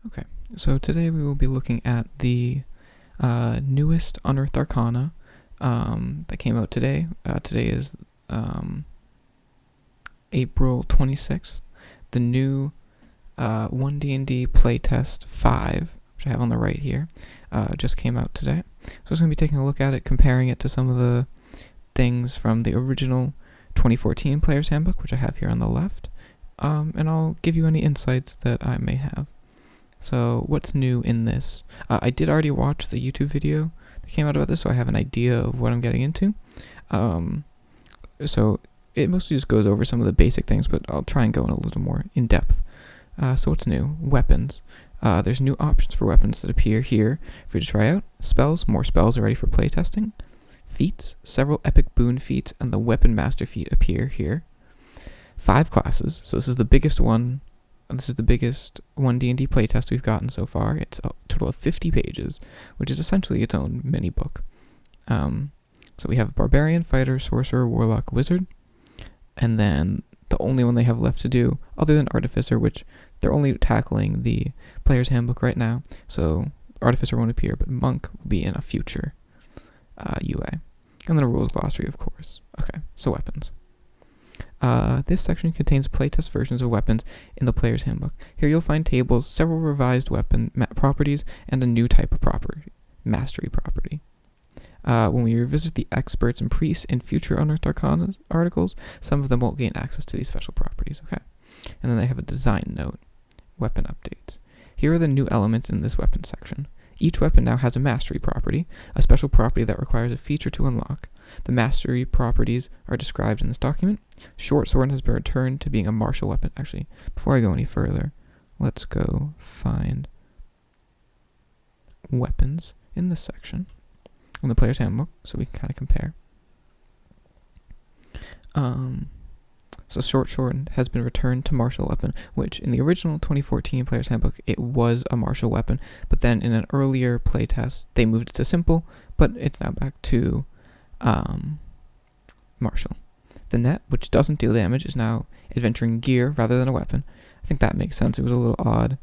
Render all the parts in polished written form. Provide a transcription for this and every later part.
Okay, so today we will be looking at the newest Unearthed Arcana that came out today. Today is April 26th. The new 1D&D playtest 5, which I have on the right here, just came out today. So I was going to be taking a look at it, comparing it to some of the things from the original 2014 Player's Handbook, which I have here on the left, and I'll give you any insights that I may have. So what's new in this? I did already watch the YouTube video that came out about this, so I have an idea of what I'm getting into. So it mostly just goes over some of the basic things, but I'll try and go in a little more in depth. So what's new? Weapons. There's new options for weapons that appear here for you to try out. Spells. More spells are ready for playtesting. Feats. Several epic boon feats and the weapon master feat appear here. 5 classes. So this is the biggest one. This is the biggest 1D&D playtest we've gotten so far. It's a total of 50 pages, which is essentially its own mini book. So we have Barbarian, Fighter, Sorcerer, Warlock, Wizard, and then the only one they have left to do, other than Artificer, which they're only tackling the Player's Handbook right now, so Artificer won't appear, but Monk will be in a future UA. And then a rules glossary, of course. Okay, so weapons. This section contains playtest versions of weapons in the Player's Handbook. Here you'll find tables, several revised weapon properties, and a new type of property, mastery property. When we revisit the experts and priests in future Unearthed Arcana articles, some of them won't gain access to these special properties. Okay, and then they have a design note, weapon updates. Here are the new elements in this weapon section. Each weapon now has a mastery property, a special property that requires a feature to unlock. The mastery properties are described in this document. Short sword has been returned to being a martial weapon. Actually, before I go any further, let's go find weapons in this section in the Player's Handbook so we can kind of compare. So short sword has been returned to martial weapon, which in the original 2014 Player's Handbook, it was a martial weapon, but then in an earlier playtest, they moved it to simple, but it's now back to martial. The net, which doesn't deal damage, is now adventuring gear rather than a weapon. I think that makes sense. It was a little odd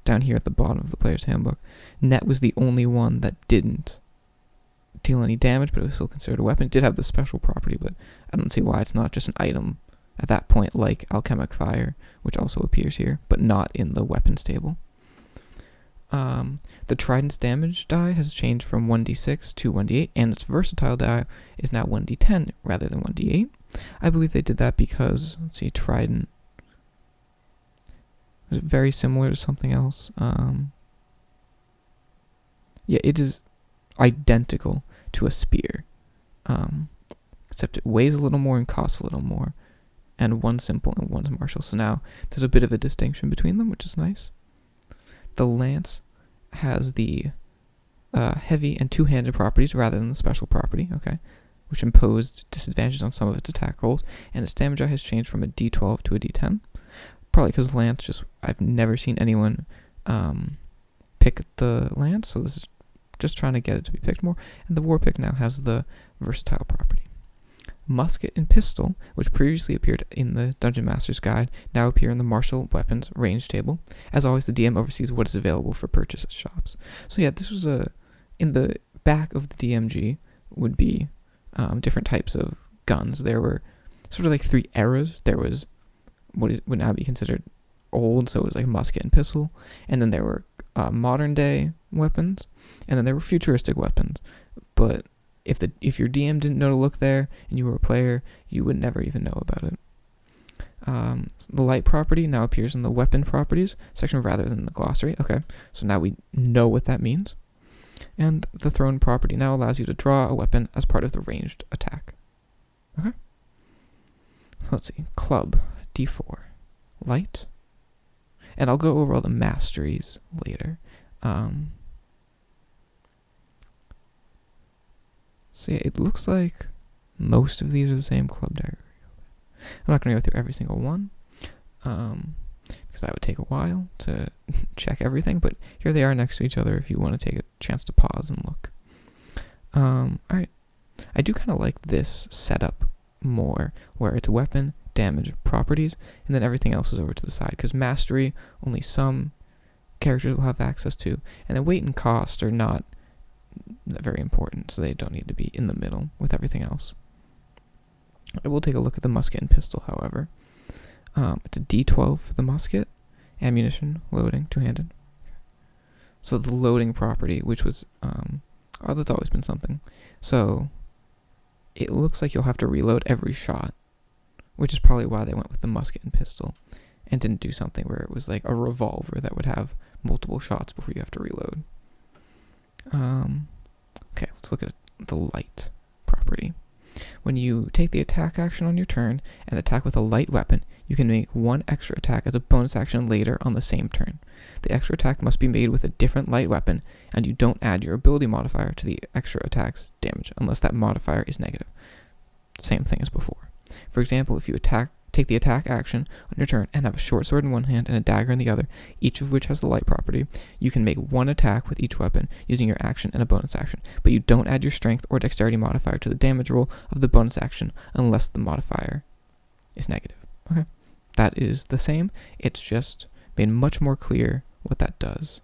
down here at the bottom of the Player's Handbook. Net was the only one that didn't deal any damage, but it was still considered a weapon. It did have the special property, but I don't see why it's not just an item at that point, like Alchemic Fire, which also appears here, but not in the weapons table. The Trident's damage die has changed from 1d6 to 1d8, and its versatile die is now 1d10 rather than 1d8. I believe they did that because, let's see, Trident was very similar to something else. Yeah, it is identical to a spear, except it weighs a little more and costs a little more, and one's simple and one's martial. So now there's a bit of a distinction between them, which is nice. The lance has the heavy and two-handed properties rather than the special property, okay, which imposed disadvantages on some of its attack rolls, and its damage die has changed from a d12 to a d10. Probably because lance, I've never seen anyone pick the lance, so this is just trying to get it to be picked more. And the war pick now has the versatile property. Musket and pistol, which previously appeared in the Dungeon Master's Guide, now appear in the martial weapons range table. As always, the DM oversees what is available for purchase at shops. So yeah, this was in the back of the DMG would be different types of guns. There were sort of like 3 eras. There was what would now be considered old, so it was like musket and pistol, and then there were modern day weapons, and then there were futuristic weapons. But if your DM didn't know to look there and you were a player, you would never even know about it. The light property now appears in the weapon properties section rather than the glossary. Okay, so now we know what that means. And the thrown property now allows you to draw a weapon as part of the ranged attack. Okay. So let's see. Club, D4. Light. And I'll go over all the masteries later. So yeah, it looks like most of these are the same club diagram. I'm not going to go through every single one, because that would take a while to check everything, but here they are next to each other if you want to take a chance to pause and look. Alright, I do kind of like this setup more, where it's weapon, damage, properties, and then everything else is over to the side, because mastery, only some characters will have access to. And the weight and cost are not very important, so they don't need to be in the middle with everything else. I will take a look at the musket and pistol, however. It's a D12 for the musket, ammunition, loading, two-handed. So the loading property, which was, that's always been something. So it looks like you'll have to reload every shot, which is probably why they went with the musket and pistol and didn't do something where it was like a revolver that would have multiple shots before you have to reload. Okay, let's look at the light property. When you take the attack action on your turn and attack with a light weapon, you can make one extra attack as a bonus action later on the same turn. The extra attack must be made with a different light weapon, and you don't add your ability modifier to the extra attack's damage unless that modifier is negative. Same thing as before. For example, if you take the attack action on your turn and have a short sword in one hand and a dagger in the other, each of which has the light property, you can make one attack with each weapon using your action and a bonus action, but you don't add your strength or dexterity modifier to the damage roll of the bonus action unless the modifier is negative. Okay, that is the same. It's just made much more clear what that does.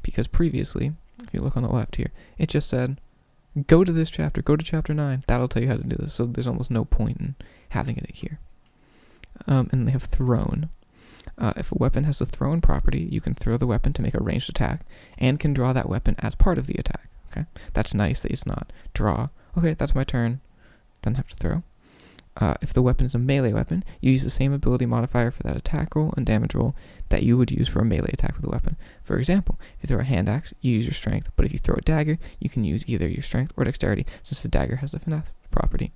Because previously, if you look on the left here, it just said, go to this chapter, go to chapter 9. That'll tell you how to do this. So there's almost no point in having it here. And they have thrown. If a weapon has a thrown property, you can throw the weapon to make a ranged attack and can draw that weapon as part of the attack. Okay, that's nice that it's not draw. Okay, that's my turn. Then have to throw. If the weapon is a melee weapon, you use the same ability modifier for that attack roll and damage roll that you would use for a melee attack with a weapon. For example, if you throw a hand axe, you use your strength, but if you throw a dagger, you can use either your strength or dexterity, since the dagger has a finesse property.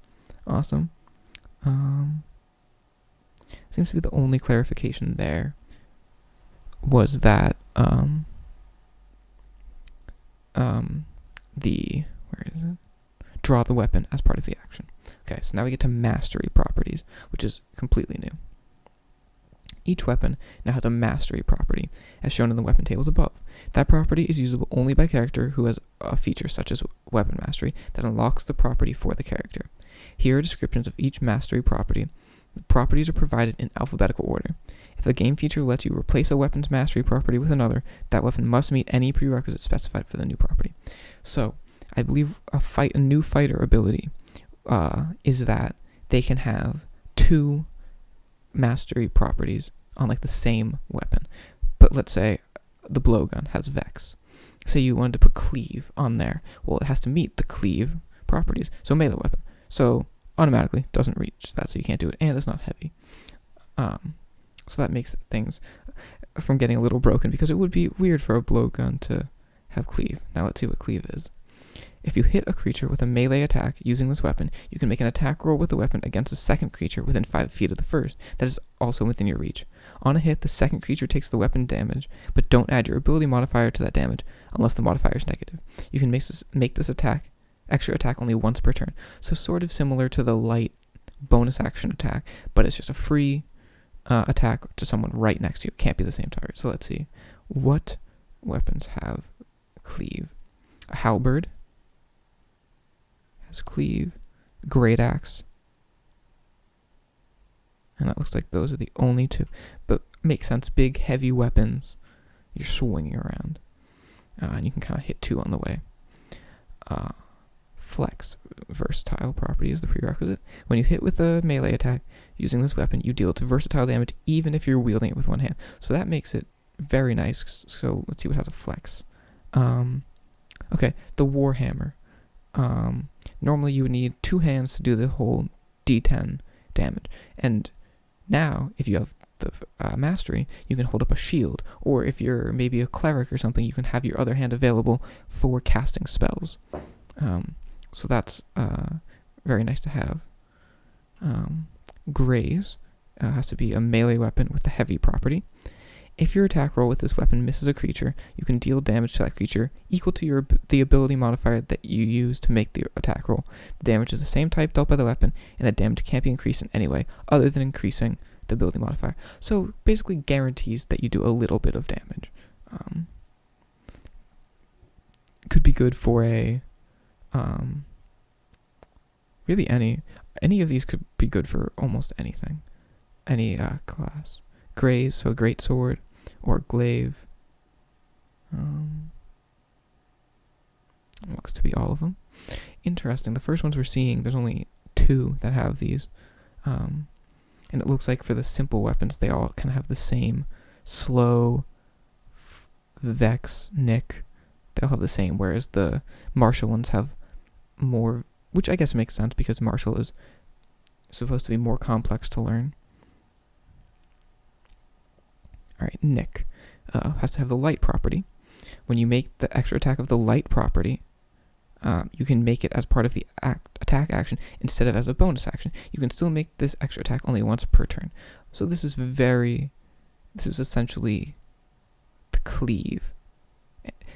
Awesome. Seems to be the only clarification there was that where is it? Draw the weapon as part of the action. Okay, so now we get to mastery properties, which is completely new. Each weapon now has a mastery property, as shown in the weapon tables above. That property is usable only by a character who has a feature such as weapon mastery that unlocks the property for the character. Here are descriptions of each mastery property. The properties are provided in alphabetical order. If a game feature lets you replace a weapon's mastery property with another, that weapon must meet any prerequisite specified for the new property. So, I believe a new fighter ability is that they can have two mastery properties on like the same weapon. But let's say the blowgun has Vex. Say you wanted to put Cleave on there. Well, it has to meet the Cleave properties. So melee weapon. So automatically doesn't reach that, so you can't do it, and it's not heavy. So that makes things from getting a little broken, because it would be weird for a blowgun to have Cleave. Now let's see what Cleave is. If you hit a creature with a melee attack using this weapon, you can make an attack roll with the weapon against a second creature within 5 feet of the first that is also within your reach. On a hit, the second creature takes the weapon damage, but don't add your ability modifier to that damage unless the modifier is negative. You can make this extra attack only once per turn. So sort of similar to the light bonus action attack, but it's just a free attack to someone right next to you. It can't be the same target. So let's see. What weapons have Cleave? A halberd has Cleave, great axe, and that looks like those are the only two. But makes sense, big heavy weapons you're swinging around, and you can kind of hit two on the way. Flex, versatile property is the prerequisite. When you hit with a melee attack using this weapon, you deal its versatile damage even if you're wielding it with one hand. So that makes it very nice. So let's see what has a flex. Okay, the Warhammer. Normally you would need two hands to do the whole D10 damage. And now, if you have the mastery, you can hold up a shield. Or if you're maybe a cleric or something, you can have your other hand available for casting spells. So that's very nice to have. Graze has to be a melee weapon with the heavy property. If your attack roll with this weapon misses a creature, you can deal damage to that creature equal to the ability modifier that you use to make the attack roll. The damage is the same type dealt by the weapon, and the damage can't be increased in any way other than increasing the ability modifier. So basically guarantees that you do a little bit of damage. Could be good for a really any of these could be good for almost anything, any class. Graze, so a great sword, or glaive. Looks to be all of them. Interesting. The first ones we're seeing, there's only 2 that have these. And it looks like for the simple weapons, they all kind of have the same slow, vex, nick. They all have the same, whereas the martial ones have more, which I guess makes sense because martial is supposed to be more complex to learn. Alright, nick has to have the light property. When you make the extra attack of the light property, you can make it as part of the attack action instead of as a bonus action. You can still make this extra attack only once per turn. So this is essentially the cleave.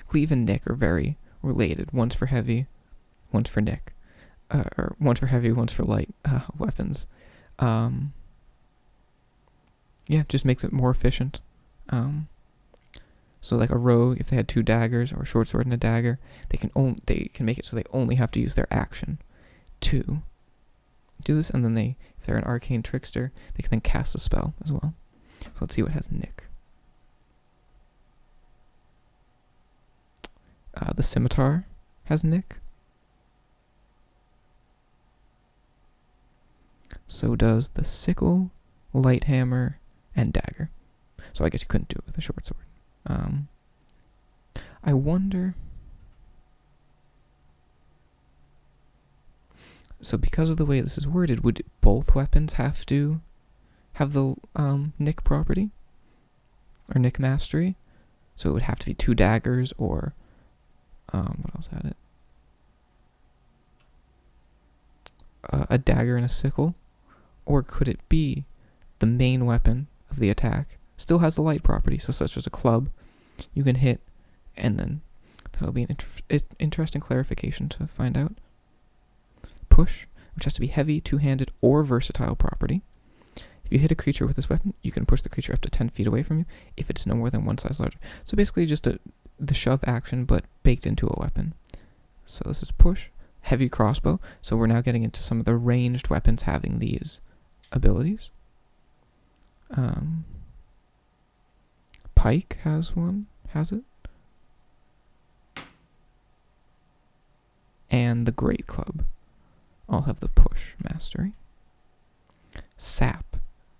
Cleave and nick are very related. One's for heavy, one's for nick. Or one's for heavy, one's for light weapons. Just makes it more efficient. So like a rogue, if they had 2 daggers or a short sword and a dagger, they can make it so they only have to use their action to do this, and then if they're an arcane trickster, they can then cast a spell as well. So let's see what has nick. The scimitar has nick. So does the sickle, light hammer, and dagger. So I guess you couldn't do it with a short sword. I wonder. So because of the way this is worded, would both weapons have to have the nick property or nick mastery? So it would have to be 2 daggers or what else had it? A dagger and a sickle, or could it be the main weapon of the attack still has the light property, so such as a club, you can hit, and then that'll be an interesting clarification to find out. Push, which has to be heavy, 2-handed, or versatile property. If you hit a creature with this weapon, you can push the creature up to 10 feet away from you if it's no more than 1 size larger. So basically just the shove action, but baked into a weapon. So this is push, heavy crossbow, so we're now getting into some of the ranged weapons having these abilities. Pike has it. And the great club all have the push mastery. Sap,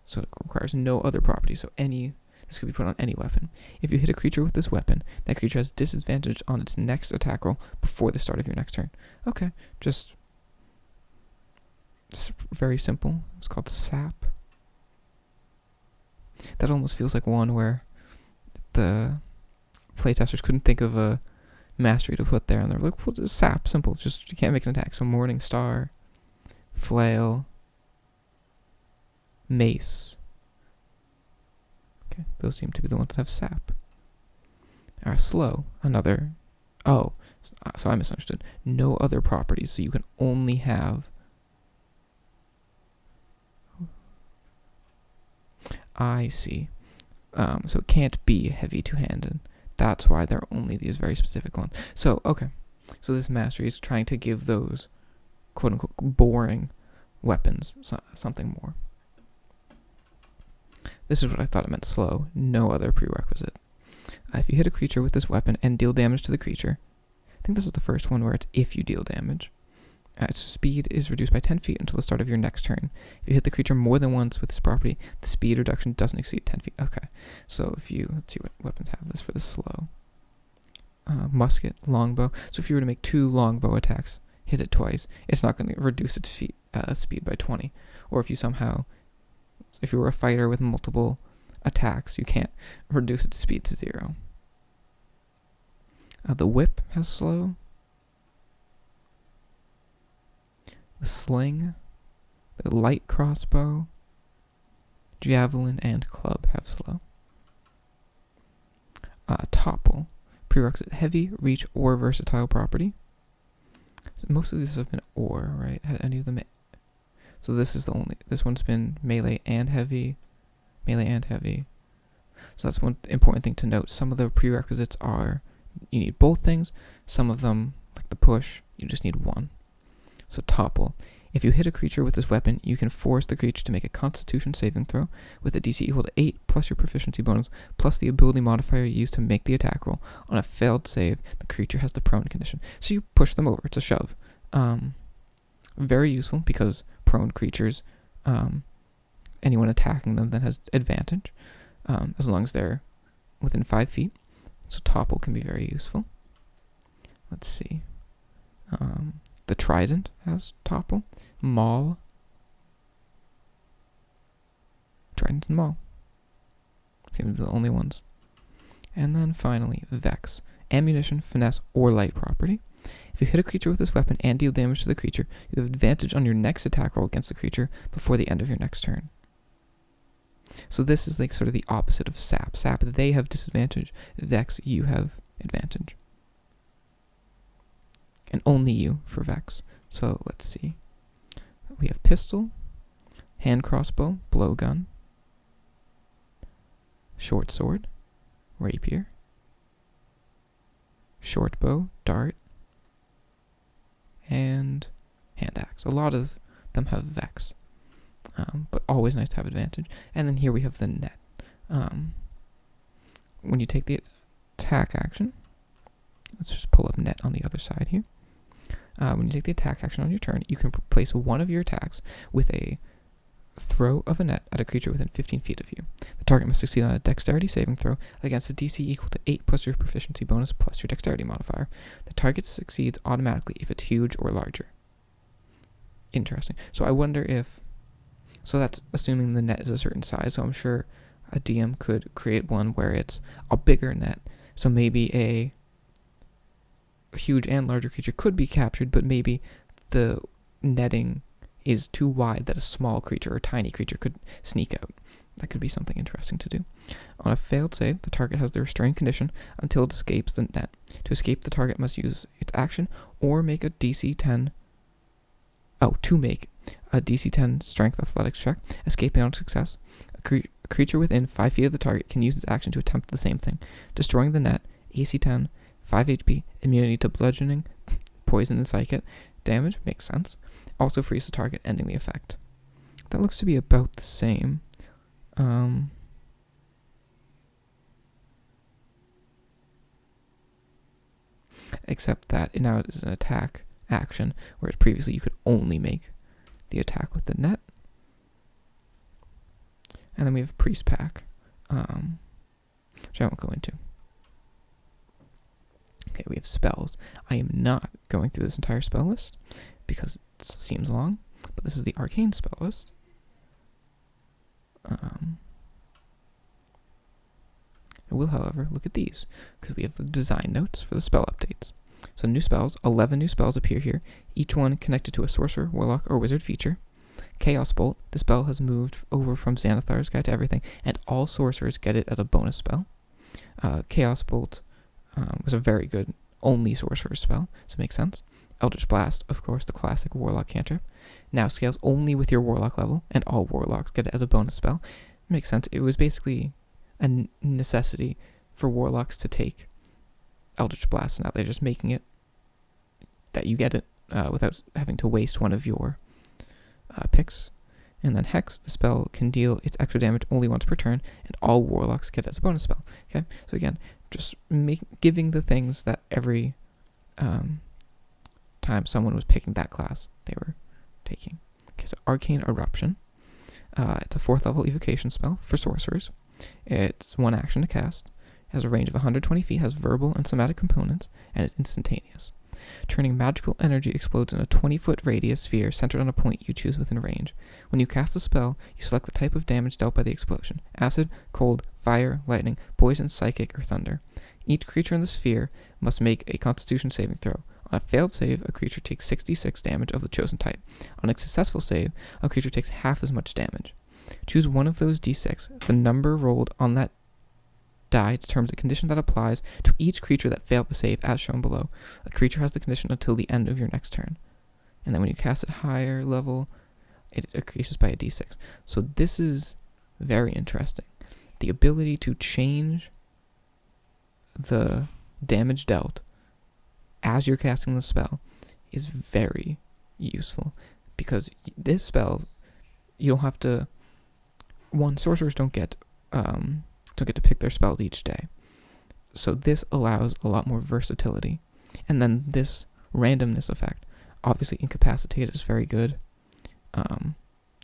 so it requires no other property, so this could be put on any weapon. If you hit a creature with this weapon, that creature has disadvantage on its next attack roll before the start of your next turn. Okay, just very simple. It's called sap. That almost feels like one where the playtesters couldn't think of a mastery to put there, and they're like, "What is sap? Simple. Just you can't make an attack." So Morning Star, Flail, Mace. Okay, those seem to be the ones that have sap. Slow, another. Oh, so I misunderstood. No other properties, so you can only have. I see. So it can't be heavy 2-handed. That's why there are only these very specific ones. So, okay. So this mastery is trying to give those quote-unquote boring weapons something more. This is what I thought it meant slow. No other prerequisite. If you hit a creature with this weapon and deal damage to the creature, I think this is the first one where it's if you deal damage. Its speed is reduced by 10 feet until the start of your next turn. If you hit the creature more than once with this property, the speed reduction doesn't exceed 10 feet. Okay, so let's see what weapons have this for the slow. Musket, longbow. So if you were to make 2 longbow attacks, hit it twice, it's not going to reduce its speed by 20. Or if you were a fighter with multiple attacks, you can't reduce its speed to 0. The whip has slow. The sling, the light crossbow, javelin, and club have slow. Topple, prerequisite heavy, reach, or versatile property. Most of these have been or, right? Had any of them? So this one's been melee and heavy. So that's one important thing to note. Some of the prerequisites are you need both things. Some of them, like the push, you just need one. So topple. If you hit a creature with this weapon, you can force the creature to make a Constitution saving throw with a DC equal to 8 plus your proficiency bonus plus the ability modifier you use to make the attack roll. On a failed save, the creature has the prone condition. So you push them over. It's a shove. Very useful because prone creatures, anyone attacking them then has advantage as long as they're within 5 feet. So topple can be very useful. Let's see. The Trident has topple. Maul. Trident and Maul seem to be the only ones. And then finally, Vex. Ammunition, finesse, or light property. If you hit a creature with this weapon and deal damage to the creature, you have advantage on your next attack roll against the creature before the end of your next turn. So this is like sort of the opposite of Sap. Sap, they have disadvantage. Vex, you have advantage. And only you for Vex. So let's see. We have pistol, hand crossbow, blowgun, short sword, rapier, short bow, dart, and hand axe. A lot of them have Vex, but always nice to have advantage. And then here we have the net. When you take the attack action, let's just pull up net on the other side here. When you take the attack action on your turn, you can place one of your attacks with a throw of a net at a creature within 15 feet of you. The target must succeed on a dexterity saving throw against a DC equal to 8 plus your proficiency bonus plus your dexterity modifier. The target succeeds automatically if it's huge or larger. Interesting. So I wonder if... So that's assuming the net is a certain size, so I'm sure a DM could create one where it's a bigger net. So maybe a huge and larger creature could be captured, but maybe the netting is too wide that a small creature or tiny creature could sneak out. That could be something interesting to do. On a failed save, the target has the restrained condition until it escapes the net. To escape, the target must use its action or make a DC 10... to make a DC 10 strength athletics check. Escaping on success, a creature within 5 feet of the target can use its action to attempt the same thing. Destroying the net, AC 10, 5 HP, immunity to bludgeoning, poison, and psychic damage. Makes sense. Also frees the target, ending the effect. That looks to be about the same. Except that now it is an attack action, whereas previously you could only make the attack with the net. And then we have Priest Pack, which I won't go into. Okay, we have spells. I am not going through this entire spell list because it seems long, but this is the arcane spell list. I will, however, look at these because we have the design notes for the spell updates. So new spells, 11 new spells appear here, each one connected to a Sorcerer, Warlock, or Wizard feature. Chaos Bolt, the spell has moved over from Xanathar's Guide to Everything, and all Sorcerers get it as a bonus spell. Chaos Bolt was a very good only Sorcerer spell, so it makes sense. Eldritch Blast, of course, the classic Warlock cantrip, now scales only with your Warlock level, and all Warlocks get it as a bonus spell. Makes sense. It was basically a necessity for Warlocks to take Eldritch Blast, and now they're just making it that you get it without having to waste one of your picks. And then Hex, the spell can deal its extra damage only once per turn, and all Warlocks get it as a bonus spell. Okay, so again, just giving the things that every time someone was picking that class, they were taking. Okay, so Arcane Eruption. It's a 4th level evocation spell for sorcerers. It's 1 action to cast. It has a range of 120 feet, has verbal and somatic components, and is instantaneous. Turning magical energy explodes in a 20-foot radius sphere centered on a point you choose within range. When you cast a spell, you select the type of damage dealt by the explosion: acid, cold, fire, lightning, poison, psychic, or thunder. Each creature in the sphere must make a Constitution saving throw. On a failed save, a creature takes 66 damage of the chosen type. On a successful save, a creature takes half as much damage. Choose one of those d6. The number rolled on that die determines a condition that applies to each creature that failed the save, as shown below. A creature has the condition until the end of your next turn. And then when you cast at higher level, it increases by a d6. So this is very interesting. The ability to change the damage dealt as you're casting the spell is very useful, because this spell, you don't have to. Sorcerers don't get to pick their spells each day, so this allows a lot more versatility. And then this randomness effect, obviously Incapacitate is very good.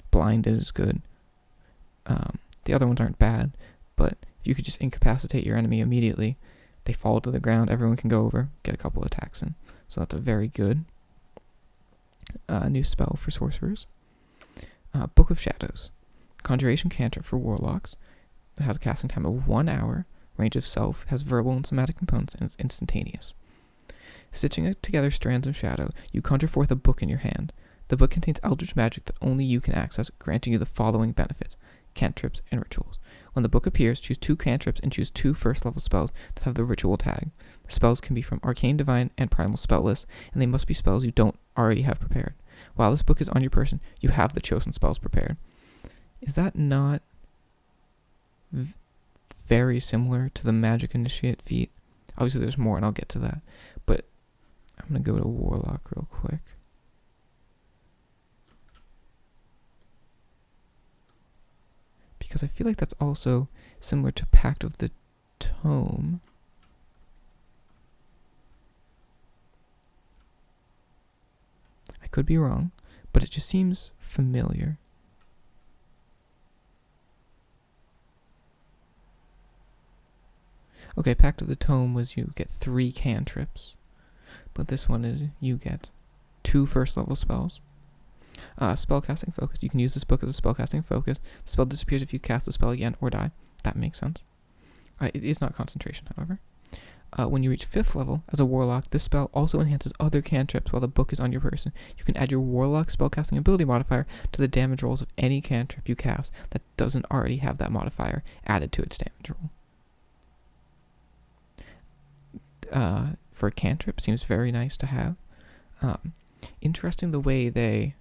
Blinded is good. The other ones aren't bad, but if you could just incapacitate your enemy immediately, they fall to the ground, everyone can go over, get a couple attacks in. So that's a very good new spell for sorcerers. Book of Shadows. Conjuration cantrip for warlocks. It has a casting time of 1 hour, range of self, has verbal and somatic components, and it's instantaneous. Stitching together strands of shadow, you conjure forth a book in your hand. The book contains eldritch magic that only you can access, granting you the following benefits: cantrips and rituals. When the book appears, choose 2 cantrips and choose 2 first-level spells that have the ritual tag. The spells can be from Arcane, Divine, and Primal spell lists, and they must be spells you don't already have prepared. While this book is on your person, you have the chosen spells prepared. Is that not very similar to the Magic Initiate feat? Obviously there's more, and I'll get to that, but I'm going to go to Warlock real quick. Because I feel like that's also similar to Pact of the Tome. I could be wrong, but it just seems familiar. Okay, Pact of the Tome was you get 3 cantrips, but this one is you get 2 first-level spells. Spellcasting focus. You can use this book as a spellcasting focus. The spell disappears if you cast the spell again or die. That makes sense. It is not concentration, however. When you reach 5th level as a warlock, this spell also enhances other cantrips while the book is on your person. You can add your warlock spellcasting ability modifier to the damage rolls of any cantrip you cast that doesn't already have that modifier added to its damage roll. For a cantrip, seems very nice to have. Interesting the way they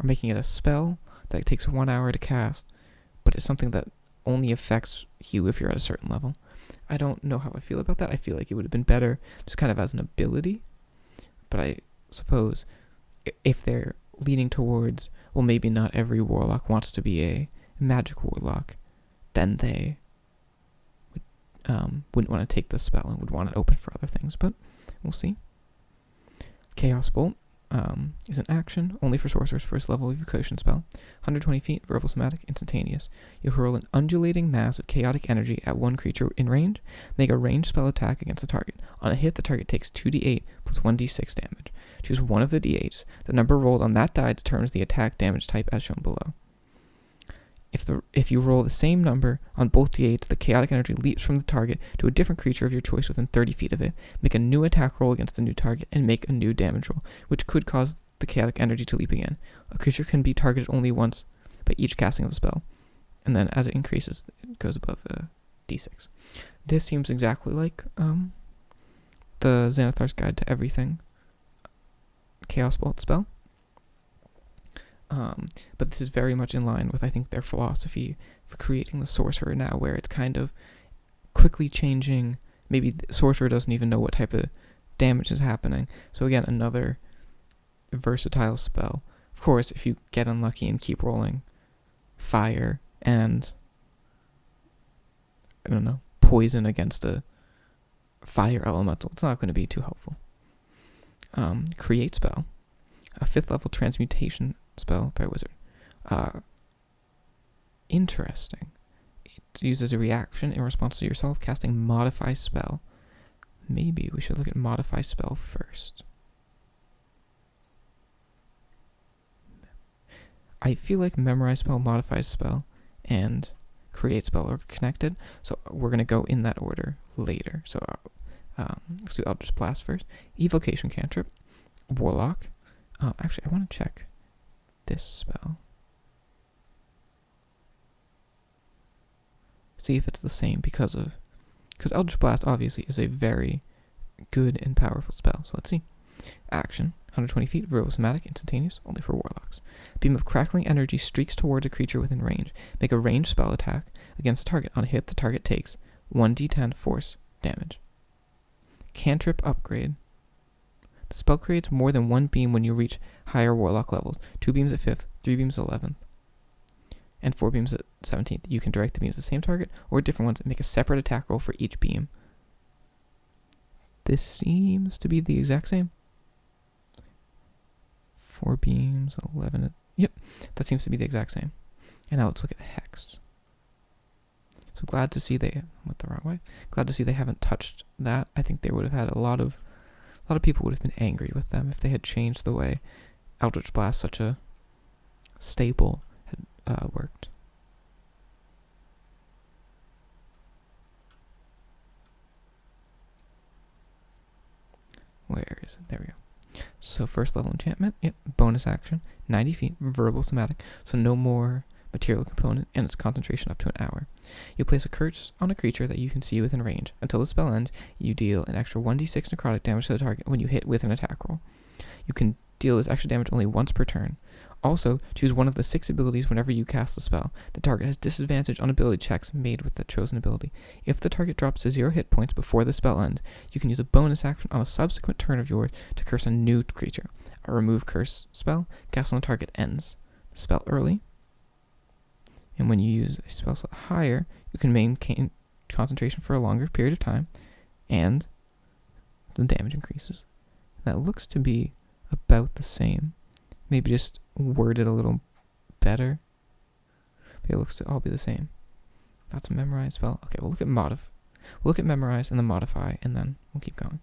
are making it a spell that takes 1 hour to cast, but it's something that only affects you if you're at a certain level. I don't know how I feel about that. I feel like it would have been better just kind of as an ability, but I suppose if they're leaning towards, well, maybe not every warlock wants to be a magic warlock, then they wouldn't want to take the spell and would want it open for other things, but we'll see. Chaos Bolt is an action only for sorcerers, first level evocation spell. 120 feet, verbal somatic, instantaneous. You hurl an undulating mass of chaotic energy at one creature in range. Make a ranged spell attack against the target. On a hit, the target takes 2d8 plus 1d6 damage. Choose one of the d8s. The number rolled on that die determines the attack damage type as shown below. If you roll the same number on both d8s, the chaotic energy leaps from the target to a different creature of your choice within 30 feet of it. Make a new attack roll against the new target and make a new damage roll, which could cause the chaotic energy to leap again. A creature can be targeted only once by each casting of the spell, and then as it increases, it goes above d6. This seems exactly like the Xanathar's Guide to Everything Chaos Bolt spell. But this is very much in line with, I think, their philosophy for creating the Sorcerer now, where it's kind of quickly changing. Maybe the Sorcerer doesn't even know what type of damage is happening. So again, another versatile spell. Of course, if you get unlucky and keep rolling fire and, I don't know, poison against a fire elemental, it's not going to be too helpful. Create spell. A 5th level transmutation spell by wizard. Interesting. It's used as a reaction in response to yourself casting modify spell. Maybe we should look at modify spell first. I feel like memorize spell, modify spell, and create spell are connected, so we're going to go in that order later. So let's do Eldritch Blast first. Evocation cantrip. Warlock. Actually, I want to check this spell. See if it's the same because Eldritch Blast obviously is a very good and powerful spell. So let's see. Action. 120 feet, verbal somatic, instantaneous, only for warlocks. Beam of crackling energy streaks towards a creature within range. Make a ranged spell attack against the target. On a hit, the target takes 1d10 force damage. Cantrip upgrade. The spell creates more than one beam when you reach higher Warlock levels. 2 beams at 5th, 3 beams at 11th, and 4 beams at 17th. You can direct the beams at the same target or different ones and make a separate attack roll for each beam. This seems to be the exact same. 4 beams, 11 at... Yep, that seems to be the exact same. And now let's look at Hex. So glad to see they went the wrong way. Glad to see they haven't touched that. I think they would have had a lot of people would have been angry with them if they had changed the way Eldritch Blast, such a staple, had worked. Where is it? There we go. So first level enchantment, yep, bonus action, 90 feet, verbal somatic, so no more material component, and its concentration up to an hour. You place a curse on a creature that you can see within range. Until the spell ends, you deal an extra 1d6 necrotic damage to the target when you hit with an attack roll. You can deal this extra damage only once per turn. Also, choose one of the 6 abilities whenever you cast the spell. The target has disadvantage on ability checks made with the chosen ability. If the target drops to 0 hit points before the spell ends, you can use a bonus action on a subsequent turn of yours to curse a new creature. A remove curse spell cast on the target ends the spell early. And when you use a spell slot higher, you can maintain concentration for a longer period of time, and the damage increases. That looks to be about the same. Maybe just worded a little better. But it looks to all be the same. That's a memorize spell. Okay, we'll look at We'll look at memorize and then modify, and then we'll keep going.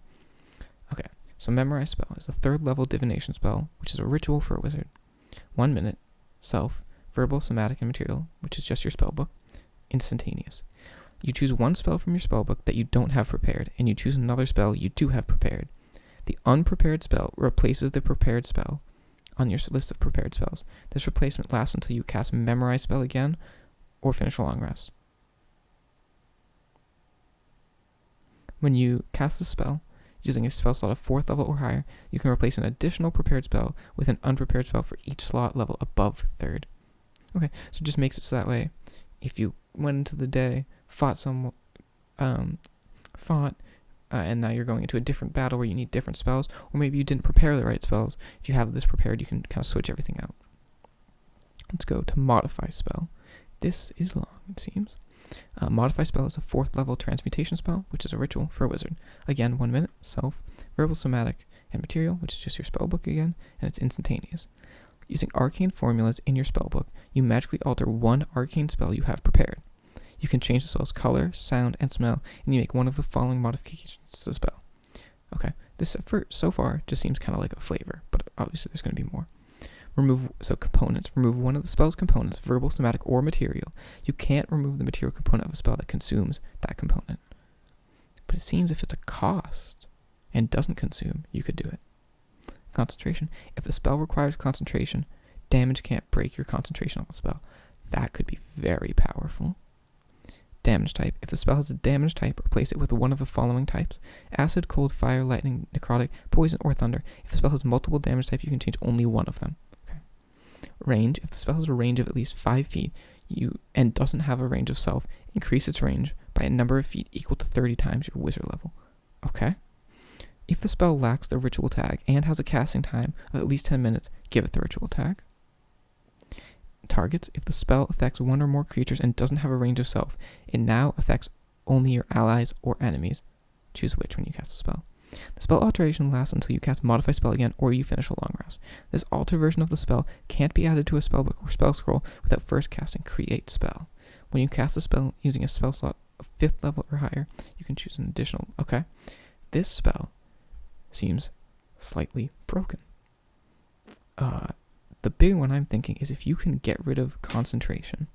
Okay, so memorize spell is a 3rd level divination spell, which is a ritual for a wizard. 1 minute, self, verbal, somatic, and material, which is just your spellbook, instantaneous. You choose one spell from your spellbook that you don't have prepared, and you choose another spell you do have prepared. The unprepared spell replaces the prepared spell on your list of prepared spells. This replacement lasts until you cast memorize spell again, or finish a long rest. When you cast a spell, using a spell slot of 4th level or higher, you can replace an additional prepared spell with an unprepared spell for each slot level above 3rd. Okay, so it just makes it so that way, if you went into the day, and now you're going into a different battle where you need different spells, or maybe you didn't prepare the right spells, if you have this prepared, you can kind of switch everything out. Let's go to modify spell. This is long, it seems. Modify spell is a 4th level transmutation spell, which is a ritual for a wizard. Again, 1 minute, self, verbal, somatic, and material, which is just your spellbook again, and it's instantaneous. Using arcane formulas in your spellbook, you magically alter one arcane spell you have prepared. You can change the spell's color, sound, and smell, and you make one of the following modifications to the spell. Okay, this so far just seems kind of like a flavor, but obviously there's going to be more. Components. Remove one of the spell's components, verbal, somatic, or material. You can't remove the material component of a spell that consumes that component. But it seems if it's a cost and doesn't consume, you could do it. Concentration. If the spell requires concentration, damage can't break your concentration on the spell. That could be very powerful. Damage type. If the spell has a damage type, replace it with one of the following types: acid, cold, fire, lightning, necrotic, poison, or thunder. If the spell has multiple damage types, you can change only one of them. Okay. Range. If the spell has a range of at least 5 feet and doesn't have a range of self, increase its range by a number of feet equal to 30 times your wizard level. Okay. If the spell lacks the ritual tag and has a casting time of at least 10 minutes, give it the ritual tag. Targets. If the spell affects one or more creatures and doesn't have a range of self, it now affects only your allies or enemies. Choose which when you cast a spell. The spell alteration lasts until you cast modify spell again or you finish a long rest. This altered version of the spell can't be added to a spellbook or spell scroll without first casting create spell. When you cast a spell using a spell slot of 5th level or higher, you can choose an additional... Okay. This spell seems slightly broken. The big one I'm thinking is if you can get rid of concentration,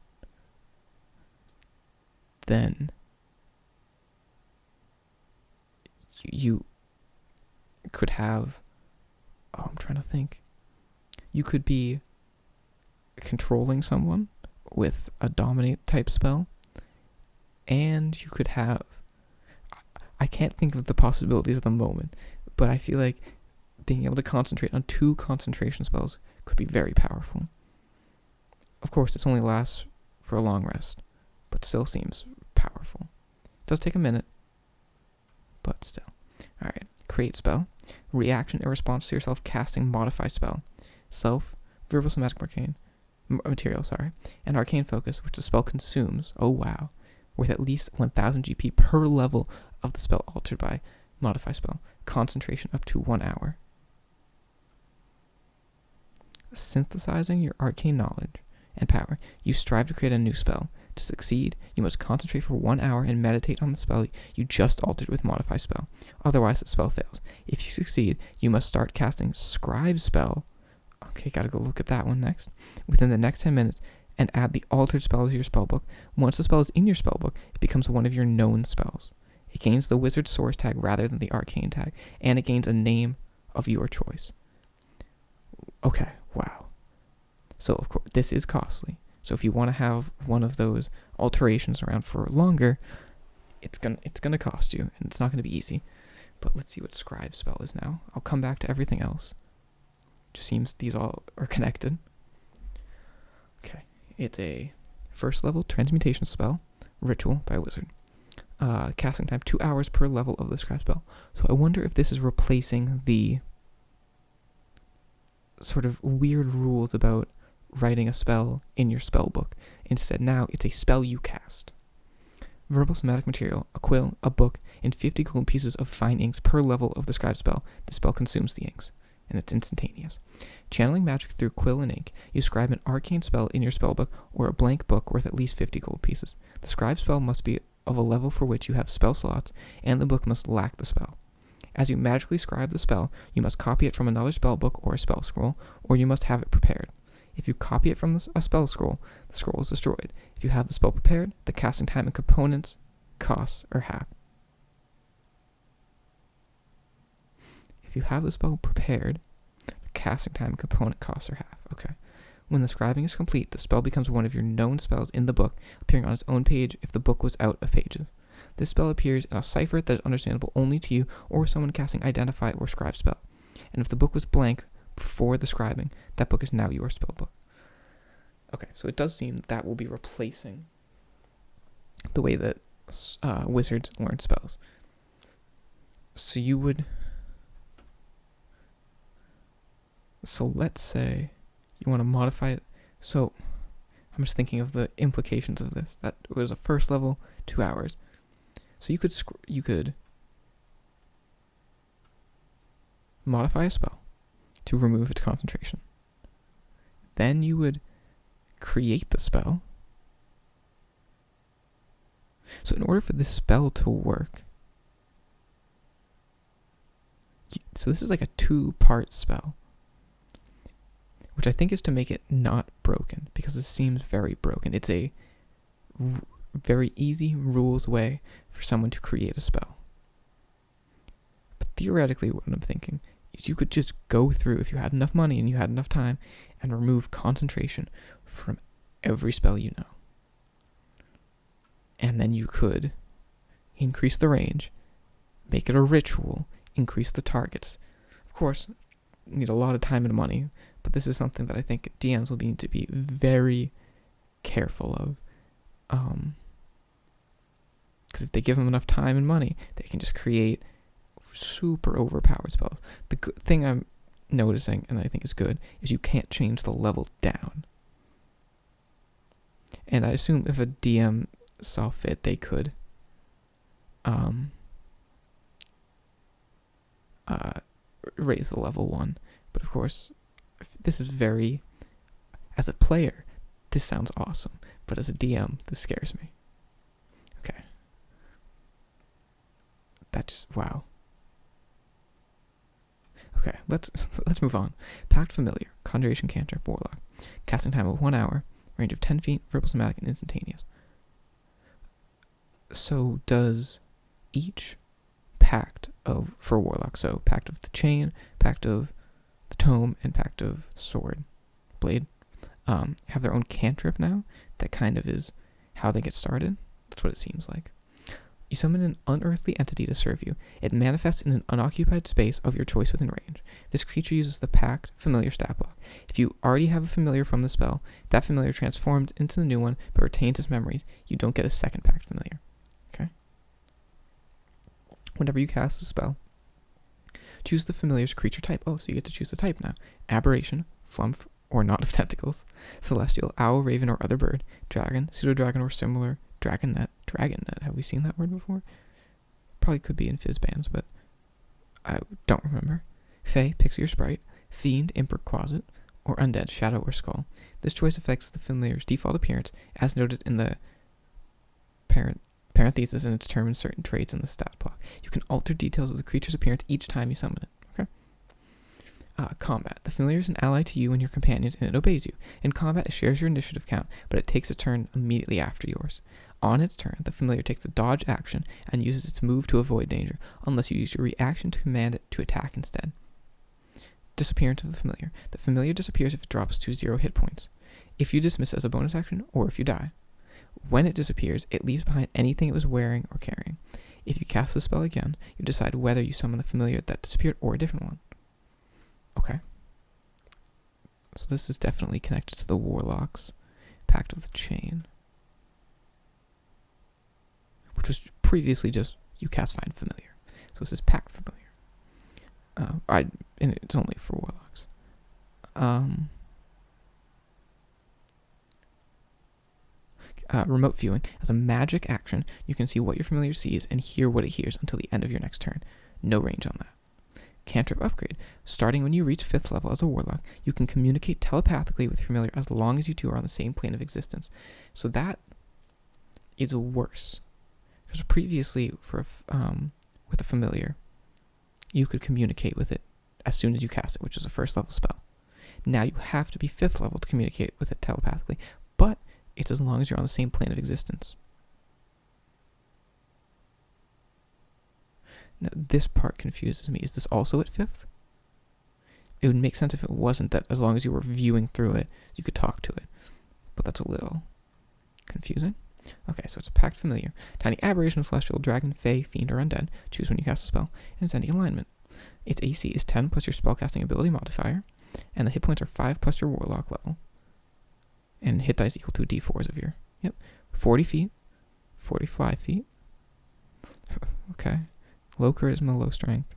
then you could have... I'm trying to think. You could be controlling someone with a dominate type spell, and you could have... I can't think of the possibilities at the moment, but I feel like being able to concentrate on 2 concentration spells could be very powerful. Of course, this only lasts for a long rest, but still seems powerful. It does take a minute, but still. Alright, create spell. reaction in response to yourself casting modify spell, self, verbal somatic arcane, material, and arcane focus, which the spell consumes, oh wow, worth at least 1000 GP per level of the spell altered by modify spell, concentration up to 1 hour. Synthesizing your arcane knowledge and power, you strive to create a new spell. To succeed, you must concentrate for 1 hour and meditate on the spell you just altered with modify spell. Otherwise, the spell fails. If you succeed, you must start casting scribe spell. Okay, gotta go look at that one next. Within the next 10 minutes, and add the altered spell to your spellbook. Once the spell is in your spellbook, it becomes one of your known spells. It gains the wizard source tag rather than the arcane tag, and it gains a name of your choice. Okay, wow. So, of course, this is costly. So if you want to have one of those alterations around for longer, it's gonna cost you, and it's not gonna be easy. But let's see what scribe spell is now. I'll come back to everything else. Just seems these all are connected. Okay, it's a first level transmutation spell, ritual by a wizard. Casting time 2 hours per level of the scribe spell. So I wonder if this is replacing the sort of weird rules about writing a spell in your spell book. Instead, now it's a spell you cast. Verbal somatic material, a quill, a book, and 50 gold pieces of fine inks per level of the scribe spell. The spell consumes the inks, and it's instantaneous. Channeling magic through quill and ink, you scribe an arcane spell in your spellbook or a blank book worth at least 50 gold pieces. The scribe spell must be of a level for which you have spell slots, and the book must lack the spell. As you magically scribe the spell, you must copy it from another spellbook or a spell scroll, or you must have it prepared. If you copy it from a spell scroll, the scroll is destroyed. If you have the spell prepared, the casting time and components costs are half. If you have the spell prepared, the casting time and component costs are half. Okay. When the scribing is complete, the spell becomes one of your known spells in the book, appearing on its own page if the book was out of pages. This spell appears in a cipher that is understandable only to you or someone casting Identify or Scribe spell. And if the book was blank before the scribing, that book is now your spellbook. Okay, so it does seem that will be replacing the way that wizards learn spells. So you would... So let's say you want to modify it. So I'm just thinking of the implications of this. That was a first level, 2 hours. So you could modify a spell to remove its concentration. Then you would create the spell. So in order for this spell to work, so this is like a 2-part spell, which I think is to make it not broken, because it seems very broken. It's a very easy rules way for someone to create a spell. But theoretically, what I'm thinking is you could just go through, if you had enough money and you had enough time, and remove concentration from every spell you know. And then you could increase the range, make it a ritual, increase the targets. Of course, you need a lot of time and money, but this is something that I think DMs will need to be very careful of. Because if they give them enough time and money, they can just create super overpowered spells. The thing I'm noticing, and I think is good, is you can't change the level down. And I assume if a DM saw fit, they could raise the level 1. But of course, this is very... As a player, this sounds awesome. But as a DM, this scares me. Okay. That just... Wow. Okay, let's move on. Pact Familiar, Conjuration Cantrip, Warlock. Casting time of 1 hour, range of 10 feet, verbal somatic, and instantaneous. So does each pact for Warlock, so Pact of the Chain, Pact of the Tome, and Pact of the Sword, Blade, have their own cantrip now? That kind of is how they get started. That's what it seems like. You summon an unearthly entity to serve you. It manifests in an unoccupied space of your choice within range. This creature uses the Pact Familiar stat block. If you already have a familiar from the spell, that familiar transforms into the new one but retains its memories. You don't get a second Pact Familiar. Okay? Whenever you cast a spell, Choose the familiar's creature type. Oh, so you get to choose the type now. Aberration, flump, or knot of tentacles. Celestial, owl, raven, or other bird. Dragon, pseudo-dragon, or similar. Dragonnet. Dragonnet. Have we seen that word before? Probably could be in fizz bands, but I don't remember. Fae, pixie or sprite. Fiend, imp or quasit. Or undead, shadow or skull. This choice affects the familiar's default appearance, as noted in the parenthesis, and it determines certain traits in the stat block. You can alter details of the creature's appearance each time you summon it. Okay. Combat. The familiar is an ally to you and your companions, and it obeys you. In combat, it shares your initiative count, but it takes a turn immediately after yours. On its turn, the familiar takes a dodge action and uses its move to avoid danger, unless you use your reaction to command it to attack instead. Disappearance of the familiar. The familiar disappears if it drops to 0 hit points, if you dismiss it as a bonus action, or if you die. When it disappears, it leaves behind anything it was wearing or carrying. If you cast the spell again, you decide whether you summon the familiar that disappeared or a different one. Okay. So this is definitely connected to the Warlock's Pact of the Chain, which was previously just you cast Find Familiar. So this is Pact Familiar. And it's only for Warlocks. Remote viewing. As a magic action, you can see what your familiar sees and hear what it hears until the end of your next turn. No range on that. Cantrip upgrade. Starting when you reach 5th level as a Warlock, you can communicate telepathically with your familiar as long as you two are on the same plane of existence. So that is worse. Because previously, with a familiar, you could communicate with it as soon as you cast it, which is a 1st level spell. Now you have to be 5th level to communicate with it telepathically, but it's as long as you're on the same plane of existence. Now, this part confuses me. Is this also at 5th? It would make sense if it wasn't, that as long as you were viewing through it, you could talk to it. But that's a little confusing. Okay, so it's a Pact Familiar. Tiny Aberration, Celestial, Dragon, Fae, Fiend, or Undead. Choose when you cast a spell, and its ending alignment. Its AC is 10 plus your spellcasting ability modifier, and the hit points are 5 plus your Warlock level. And hit dice equal to d4s of your... 40 feet. 45 feet. Okay. Low charisma, low strength.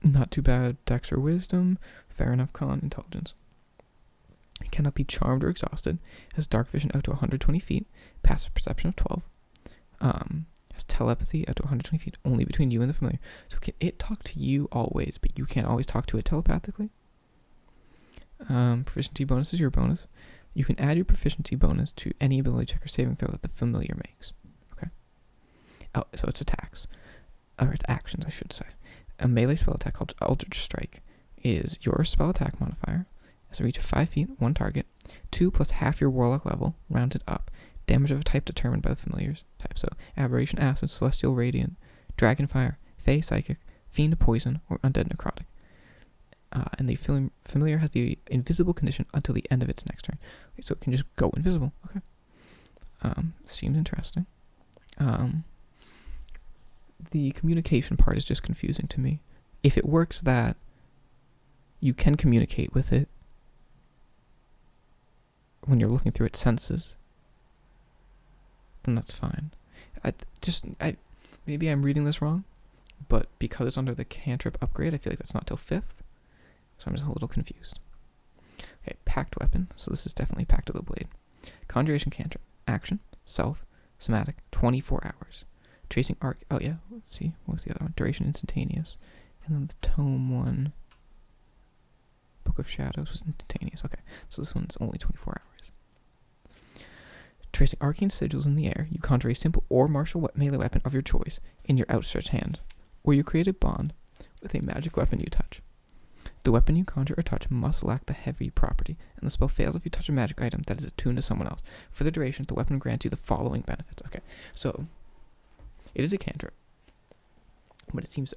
Not too bad. Dex or wisdom. Fair enough con, intelligence. It cannot be charmed or exhausted. Has dark vision out to 120 feet. Passive perception of 12. Has telepathy out to 120 feet, only between you and the familiar. So can it talk to you always, but you can't always talk to it telepathically? Proficiency bonus is your bonus. You can add your proficiency bonus to any ability check or saving throw that the familiar makes. Okay. Oh, so it's attacks. Or it's actions, I should say. A melee spell attack called Eldritch Strike is your spell attack modifier. Has a reach of 5 feet, 1 target, 2 plus half your Warlock level, rounded up. Damage of a type determined by the familiar's type. So, Aberration, Acid, Celestial, Radiant, Dragonfire, Fae, Psychic, Fiend, Poison, or Undead, Necrotic. And the familiar has the invisible condition until the end of its next turn. Okay, so it can just go invisible. Okay. Seems interesting. The communication part is just confusing to me. If it works that you can communicate with it when you're looking through its senses, then that's fine. Maybe I'm reading this wrong, but because it's under the cantrip upgrade, I feel like that's not till 5th. So I'm just a little confused. Okay, Pact Weapon. So this is definitely Pact of the Blade. Conjuration Cantrip. Action. Self. Somatic. 24 hours. Tracing Arc. Oh yeah, let's see. What was the other one? Duration Instantaneous. And then the Tome one. Book of Shadows was instantaneous. Okay, so this one's only 24 hours. Tracing arcane sigils in the air, you conjure a simple or martial melee weapon of your choice in your outstretched hand, or you create a bond with a magic weapon you touch. The weapon you conjure or touch must lack the heavy property, and the spell fails if you touch a magic item that is attuned to someone else. For the duration, the weapon grants you the following benefits. Okay, so it is a cantrip, but it seems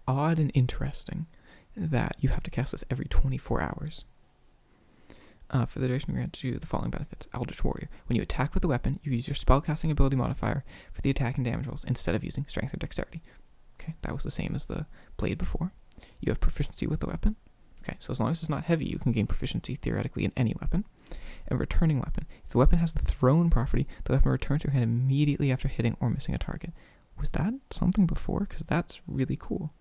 odd and interesting that you have to cast this every 24 hours. For the duration, grants you the following benefits. Eldritch Warrior. When you attack with a weapon, you use your spellcasting ability modifier for the attack and damage rolls instead of using strength or dexterity. Okay, that was the same as the blade before. You have proficiency with the weapon. Okay, so as long as it's not heavy, you can gain proficiency theoretically in any weapon. And returning weapon. If the weapon has the thrown property, the weapon returns to your hand immediately after hitting or missing a target. Was that something before? Because that's really cool.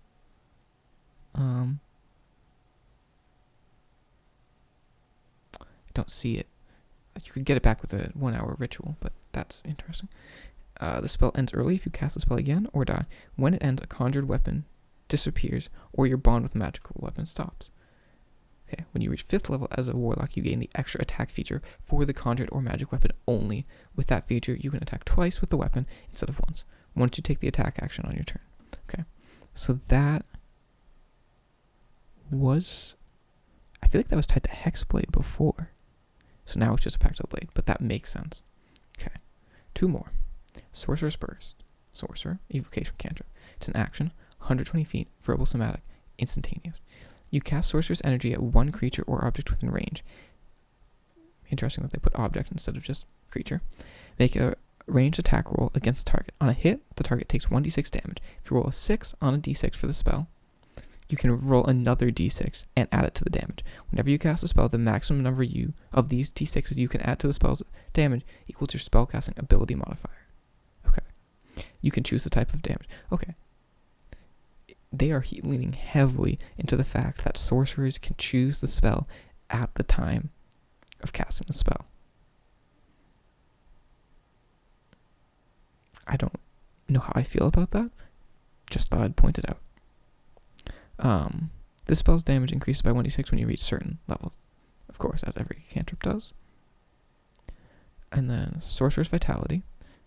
I don't see it. You could get it back with a 1 hour ritual, but that's interesting. The spell ends early if you cast the spell again or die. When it ends, a conjured weapon disappears or your bond with a magical weapon stops. Okay, when you reach 5th level as a warlock, you gain the extra attack feature for the conjured or magic weapon only. With that feature, you can attack twice with the weapon instead of once you take the attack action on your turn. Okay, so that was... I feel like that was tied to Hexblade before. So now it's just a Pacto Blade, but that makes sense. Okay, 2 more. Sorcerer's Burst. Sorcerer, Evocation Cantrip. It's an action, 120 feet, verbal somatic, instantaneous. You cast Sorcerer's Energy at one creature or object within range. Interesting that they put object instead of just creature. Make a ranged attack roll against the target. On a hit, the target takes 1d6 damage. If you roll a 6 on a d6 for the spell, you can roll another d6 and add it to the damage. Whenever you cast a spell, the maximum number of these d6s you can add to the spell's damage equals your spellcasting ability modifier. Okay. You can choose the type of damage. Okay. They are leaning heavily into the fact that sorcerers can choose the spell at the time of casting the spell. I don't know how I feel about that. Just thought I'd point it out. This spell's damage increases by 1d6 when you reach certain levels. Of course, as every cantrip does. And then Sorcerer's Vitality,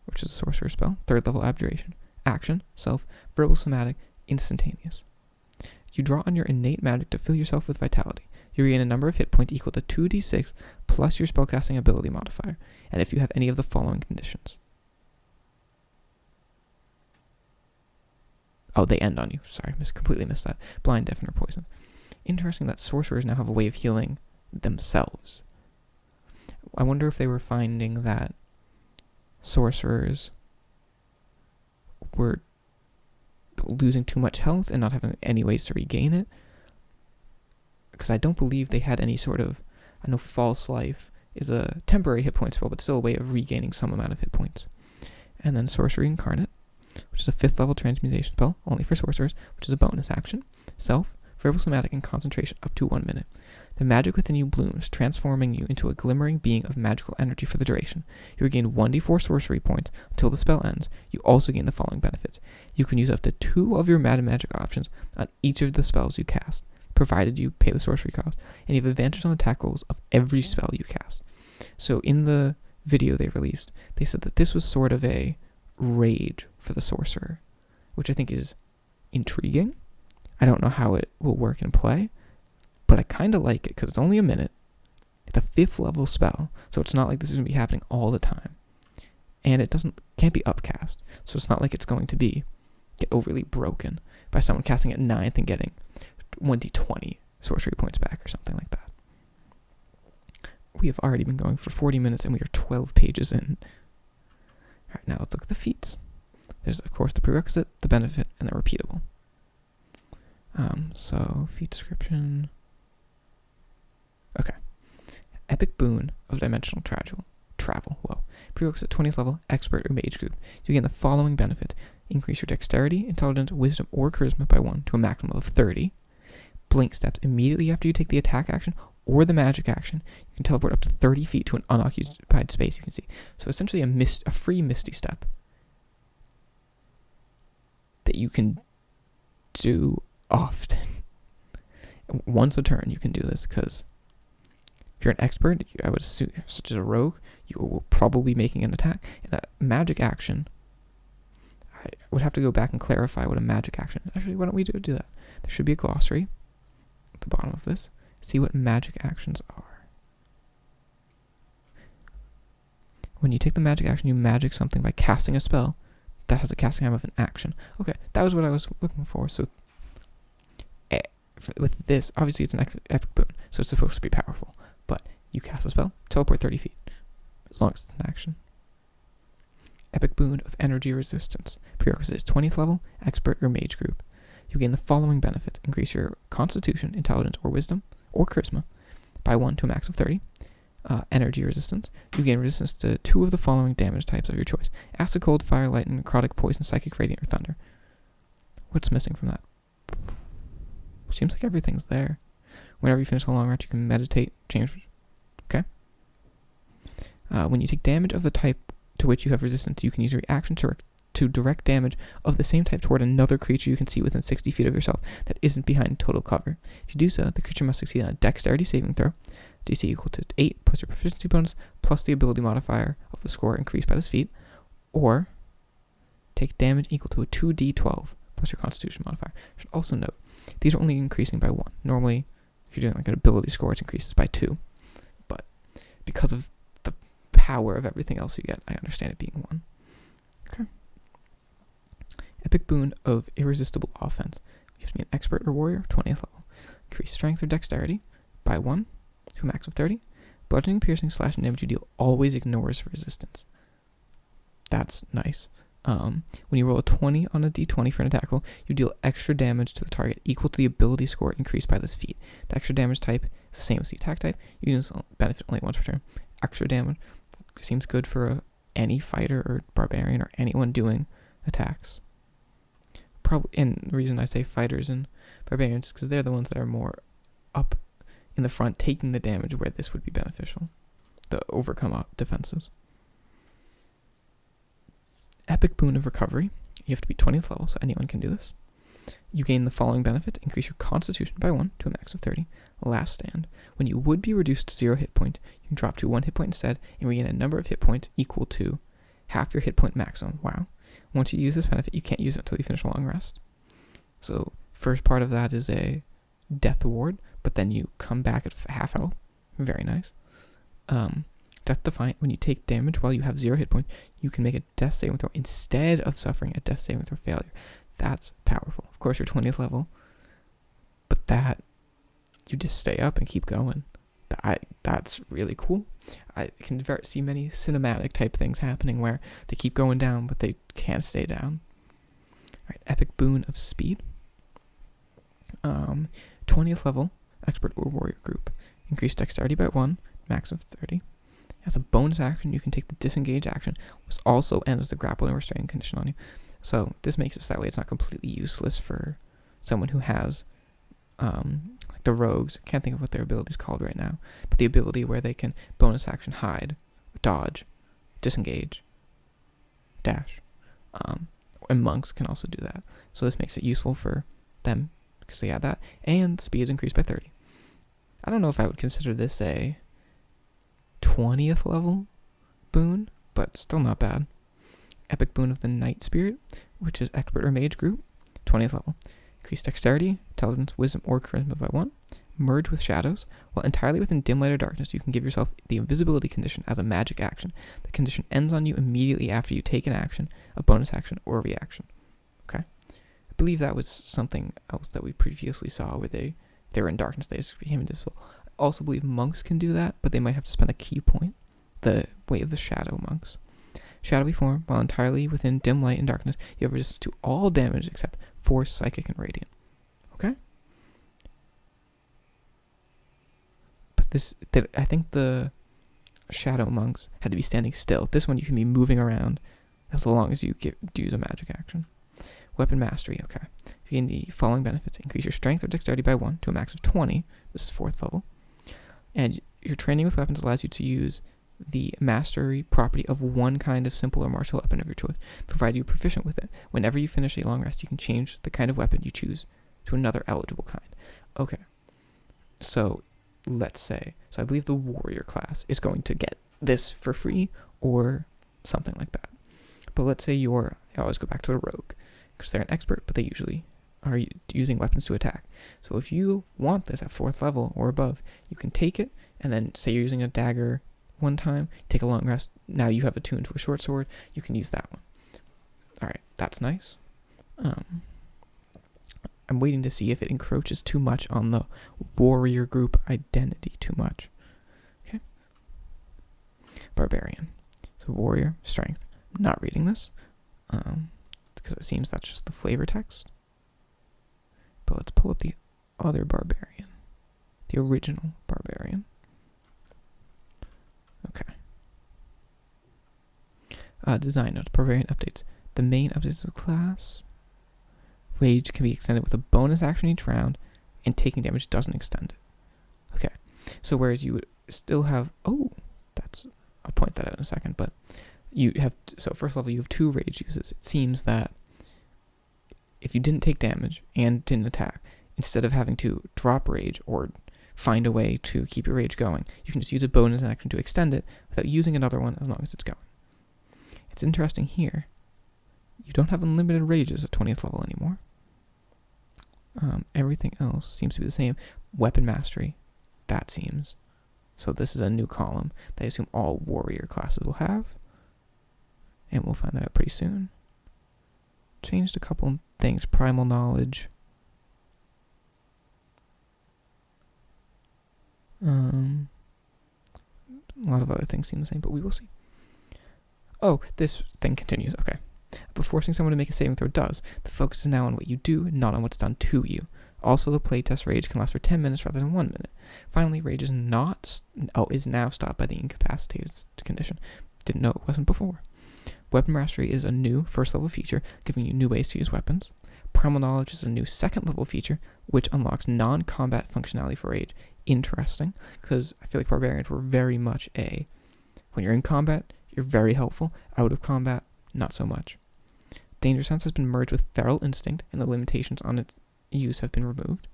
which is a sorcerer spell. 3rd level abjuration. Action, self, verbal somatic, instantaneous. You draw on your innate magic to fill yourself with vitality. You regain a number of hit points equal to 2d6 plus your spellcasting ability modifier, and if you have any of the following conditions. Oh, they end on you. Sorry, completely missed that. Blind, deafen, or poison. Interesting that sorcerers now have a way of healing themselves. I wonder if they were finding that sorcerers were losing too much health and not having any ways to regain it. Because I don't believe they had any sort of... I know False Life is a temporary hit point spell, but still a way of regaining some amount of hit points. And then Sorcery Incarnate, which is a 5th level transmutation spell, only for sorcerers, which is a bonus action. Self, verbal somatic, and concentration up to 1 minute. The magic within you blooms, transforming you into a glimmering being of magical energy for the duration. You regain 1d4 sorcery points until the spell ends. You also gain the following benefits. You can use up to 2 of your magic options on each of the spells you cast, provided you pay the sorcery cost, and you have advantage on attack rolls of every spell you cast. So in the video they released, they said that this was sort of a rage for the sorcerer, which I think is intriguing. I don't know how it will work in play, but I kind of like it because it's only a minute. It's a 5th level spell, so it's not like this is going to be happening all the time. And it can't be upcast, so it's not like it's going to get overly broken by someone casting at 9th and getting 1d20 sorcery points back or something like that. We have already been going for 40 minutes and we are 12 pages in. Alright, now let's look at the feats. There's, of course, the prerequisite, the benefit, and the repeatable. So, feat description. Okay. Epic Boon of Dimensional Travel. Whoa. Prerequisite 20th level, expert or mage group. You gain the following benefit. Increase your dexterity, intelligence, wisdom, or charisma by 1 to a maximum of 30. Blink steps immediately after you take the attack action or the magic action. You can teleport up to 30 feet to an unoccupied space you can see. So essentially a free Misty Step that you can do often. Once a turn you can do this, because if you're an expert, I would assume, such as a rogue, you will probably be making an attack. And a magic action, I would have to go back and clarify what a magic action is. Actually, why don't we do that? There should be a glossary at the bottom of this. See what magic actions are. When you take the magic action, you magic something by casting a spell that has a casting time of an action. Okay, that was what I was looking for. So with this, obviously it's an epic boon, so it's supposed to be powerful. But you cast a spell, teleport 30 feet, as long as it's an action. Epic Boon of Energy Resistance. Prerequisite is 20th level, expert or mage group. You gain the following benefit. Increase your constitution, intelligence, or wisdom, or charisma by 1 to a max of 30. Energy resistance. You gain resistance to 2 of the following damage types of your choice: acid, cold, fire, lightning, necrotic, poison, psychic, radiant, or thunder. What's missing from that? Seems like everything's there. Whenever you finish a long rest, you can meditate, change. Okay. When you take damage of the type to which you have resistance, you can use your reaction to direct damage of the same type toward another creature you can see within 60 feet of yourself that isn't behind total cover. If you do so, the creature must succeed on a dexterity saving throw, DC equal to 8 plus your proficiency bonus plus the ability modifier of the score increased by this feat, or take damage equal to a 2d12 plus your constitution modifier. You should also note, these are only increasing by 1. Normally, if you're doing like an ability score, it increases by 2. But because of the power of everything else you get, I understand it being 1. Okay. Epic boon of irresistible offense. You have to be an expert or warrior, 20th level. Increase strength or dexterity by 1 to a max of 30. Bludgeoning, piercing, slashing damage you deal always ignores resistance. That's nice. When you roll a 20 on a d20 for an attack roll, you deal extra damage to the target equal to the ability score increased by this feat. The extra damage type is the same as the attack type. You can benefit only once per turn. Extra damage seems good for any fighter or barbarian or anyone doing attacks. Probably, and the reason I say fighters and barbarians is because they're the ones that are more up in the front, taking the damage where this would be beneficial to overcome defenses. Epic boon of recovery. You have to be 20th level, so anyone can do this. You gain the following benefit: increase your constitution by 1 to a max of 30. Last stand. When you would be reduced to 0 hit point, you can drop to 1 hit point instead and regain a number of hit points equal to half your hit point maximum. Wow. Once you use this benefit, you can't use it until you finish a long rest. So, first part of that is a death ward, but then you come back at half health. Very nice. Death Defiant, when you take damage while you have 0 hit points, you can make a death saving throw instead of suffering a death saving throw failure. That's powerful. Of course, you're 20th level, but that, you just stay up and keep going. That's really cool. I can see many cinematic type things happening where they keep going down, but they can't stay down. Alright, Epic Boon of Speed. 20th level, Expert or Warrior group. Increase dexterity by 1, max of 30. As a bonus action, you can take the disengage action, which also ends the grapple and restrain condition on you. So this makes it so that way it's not completely useless for someone who has, like the rogues. Can't think of what their ability is called right now, but the ability where they can bonus action hide, dodge, disengage, dash. And monks can also do that. So this makes it useful for them because they add that, and speed is increased by 30. I don't know if I would consider this a 20th level boon, but still not bad. Epic Boon of the Night Spirit, which is Expert or Mage group, 20th level. Increase dexterity, intelligence, wisdom, or charisma by 1. Merge with shadows. While entirely within dim light or darkness, you can give yourself the invisibility condition as a magic action. The condition ends on you immediately after you take an action, a bonus action, or a reaction. Okay? I believe that was something else that we previously saw where they were in darkness, they just became invisible. I also believe monks can do that, but they might have to spend a key point. The way of the shadow monks. Shadowy form, while entirely within dim light and darkness, you have resistance to all damage except force, psychic, and radiant. Okay? But I think the shadow monks had to be standing still. This one you can be moving around as long as you use a magic action. Weapon mastery, okay. You gain the following benefits: increase your strength or dexterity by 1 to a max of 20. This is 4th level. And your training with weapons allows you to use the mastery property of one kind of simple or martial weapon of your choice, provided you're proficient with it. Whenever you finish a long rest, you can change the kind of weapon you choose to another eligible kind. Okay, so let's say, I believe the warrior class is going to get this for free or something like that. But let's say I always go back to the rogue, because they're an expert, but they usually are using weapons to attack. So if you want this at 4th level or above, you can take it, and then say you're using a dagger one time, take a long rest, now you have attuned to a short sword, you can use that one. Alright, that's nice. I'm waiting to see if it encroaches too much on the warrior group identity too much. Okay. Barbarian. So warrior, strength. I'm not reading this, because it seems that's just the flavor text. But let's pull up the other barbarian. The original barbarian. Design notes. Barbarian updates. The main updates of the class. Rage can be extended with a bonus action each round, and taking damage doesn't extend it. Okay, so whereas you would still have... Oh, I'll point that out in a second, but you have... So first level, you have 2 rage uses. It seems that if you didn't take damage and didn't attack, instead of having to drop rage or find a way to keep your rage going, you can just use a bonus action to extend it without using another one as long as it's going. It's interesting here. You don't have unlimited rages at 20th level anymore. Everything else seems to be the same. Weapon mastery, that seems. So this is a new column that I assume all warrior classes will have. And we'll find that out pretty soon. Changed a couple things. Primal knowledge. A lot of other things seem the same, but we will see. Oh, this thing continues. Okay. But forcing someone to make a saving throw does. The focus is now on what you do, not on what's done to you. Also, the playtest rage can last for 10 minutes rather than 1 minute. Finally, rage is now stopped by the incapacitated condition. Didn't know it wasn't before. Weapon mastery is a new first level feature, giving you new ways to use weapons. Primal knowledge is a new second level feature, which unlocks non-combat functionality for rage. Interesting, because I feel like barbarians were very much when you're in combat, you're very helpful. Out of combat, not so much. Danger sense has been merged with feral instinct, and the limitations on its use have been removed.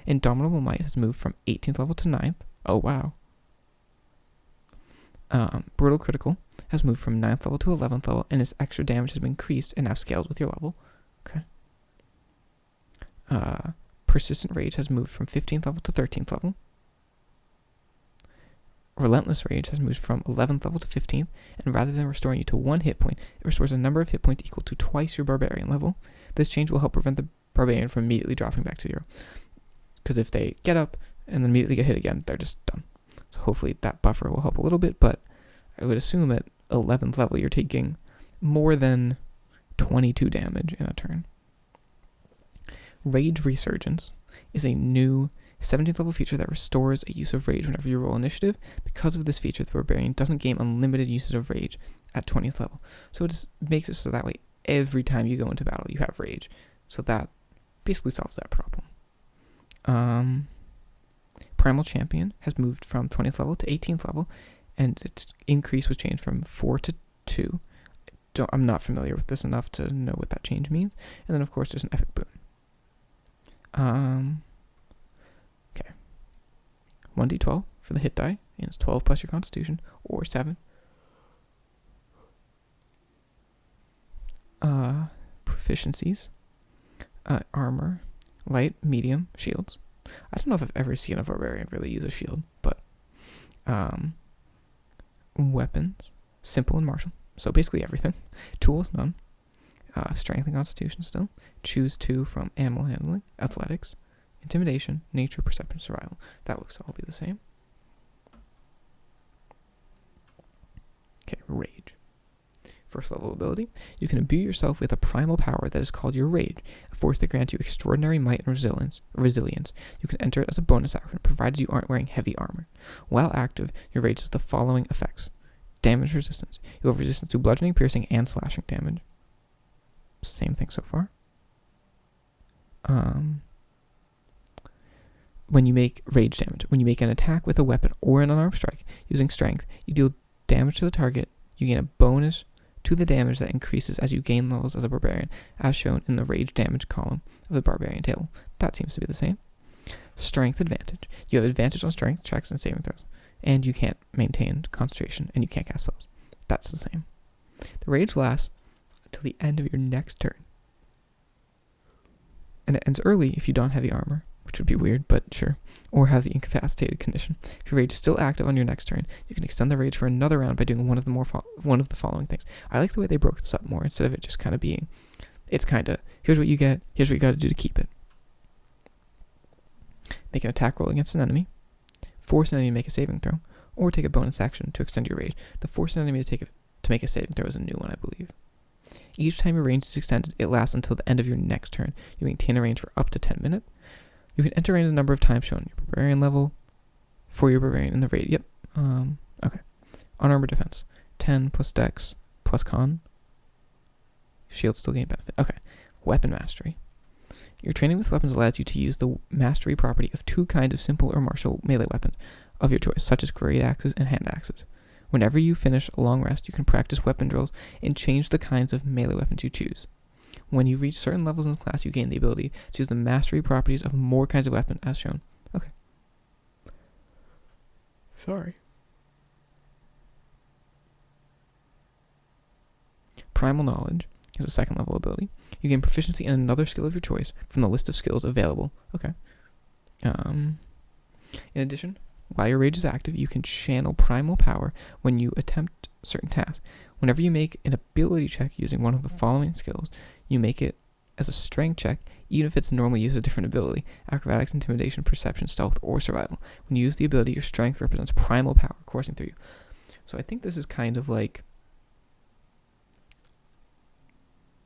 Indomitable might has moved from 18th level to 9th. Oh wow. Brutal critical has moved from 9th level to 11th level, and its extra damage has been increased and now scales with your level. Okay. Persistent rage has moved from 15th level to 13th level. Relentless rage has moved from 11th level to 15th, and rather than restoring you to 1 hit point, it restores a number of hit points equal to twice your barbarian level. This change will help prevent the barbarian from immediately dropping back to 0. Because if they get up and then immediately get hit again, they're just done. So hopefully that buffer will help a little bit, but I would assume at 11th level you're taking more than 22 damage in a turn. Rage Resurgence is a new 17th level feature that restores a use of rage whenever you roll initiative. Because of this feature, the barbarian doesn't gain unlimited usage of rage at 20th level. So it just makes it so that way every time you go into battle you have rage. So that basically solves that problem. Primal Champion has moved from 20th level to 18th level, and its increase was changed from 4 to 2. I'm not familiar with this enough to know what that change means. And then of course there's an epic boon. Okay. 1d12 for the hit die, and it's 12 plus your constitution, or 7. Proficiencies. Armor, light, medium, shields. I don't know if I've ever seen a barbarian really use a shield, but weapons, simple and martial. So basically everything. Tools, none. Strength and constitution still. Choose 2 from animal handling, athletics, intimidation, nature, perception, survival. That looks to all be the same. Okay, rage. First level ability. You can imbue yourself with a primal power that is called your rage, a force that grants you extraordinary might and resilience. You can enter it as a bonus action, provided you aren't wearing heavy armor. While active, your rage has the following effects. Damage resistance. You have resistance to bludgeoning, piercing, and slashing damage. Same thing so far. When you make rage damage, when you make an attack with a weapon or an unarmed strike using strength, you deal damage to the target. You gain a bonus to the damage that increases as you gain levels as a barbarian, as shown in the rage damage column of the barbarian table. That seems to be the same. Strength advantage. You have advantage on strength checks and saving throws, and you can't maintain concentration, and you can't cast spells. That's the same. The rage lasts until the end of your next turn, and it ends early if you don heavy armor, which would be weird, but sure, or have the incapacitated condition. If your rage is still active on your next turn, you can extend the rage for another round by doing one of the following things. I like the way they broke this up more, instead of it just kind of being, it's kind of, here's what you get, here's what you got to do to keep it. Make an attack roll against an enemy, force an enemy to make a saving throw, or take a bonus action to extend your rage. The force an enemy to make a saving throw is a new one, I believe. Each time your range is extended, it lasts until the end of your next turn. You maintain a range for up to 10 minutes. You can enter range the number of times shown in your barbarian level for your barbarian in the raid. Yep. Okay. Unarmored defense. 10 plus dex plus con. Shield still gain benefit. Okay. Weapon mastery. Your training with weapons allows you to use the mastery property of 2 kinds of simple or martial melee weapons of your choice, such as great axes and hand axes. Whenever you finish a long rest, you can practice weapon drills and change the kinds of melee weapons you choose. When you reach certain levels in the class, you gain the ability to use the mastery properties of more kinds of weapons as shown. Okay. Sorry. Primal Knowledge is a 2nd level ability. You gain proficiency in another skill of your choice from the list of skills available. Okay. In addition, while your rage is active, you can channel primal power when you attempt certain tasks. Whenever you make an ability check using one of the following skills, you make it as a strength check, even if it's normally used a different ability: acrobatics, intimidation, perception, stealth, or survival. When you use the ability, your strength represents primal power coursing through you. So I think this is kind of like...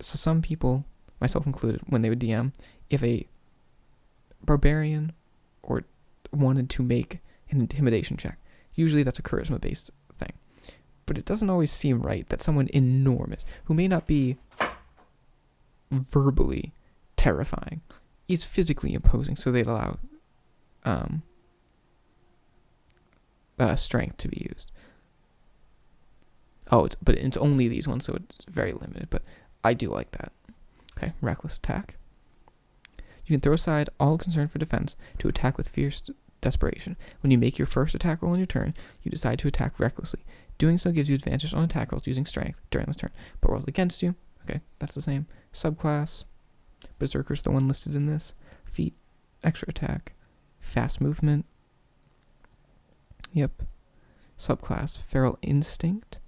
So some people, myself included, when they would DM, if a barbarian or wanted to make an intimidation check, usually that's a charisma-based thing. But it doesn't always seem right that someone enormous, who may not be verbally terrifying, is physically imposing, so they'd allow strength to be used. But it's only these ones, so it's very limited, but I do like that. Okay, reckless attack. You can throw aside all concern for defense to attack with fierce desperation. When you make your first attack roll on your turn, you decide to attack recklessly. Doing so gives you advantage on attack rolls using strength during this turn, but rolls against you, okay, that's the same. Subclass, Berserker's the one listed in this. Feat, extra attack, fast movement. Yep. Subclass, Feral Instinct.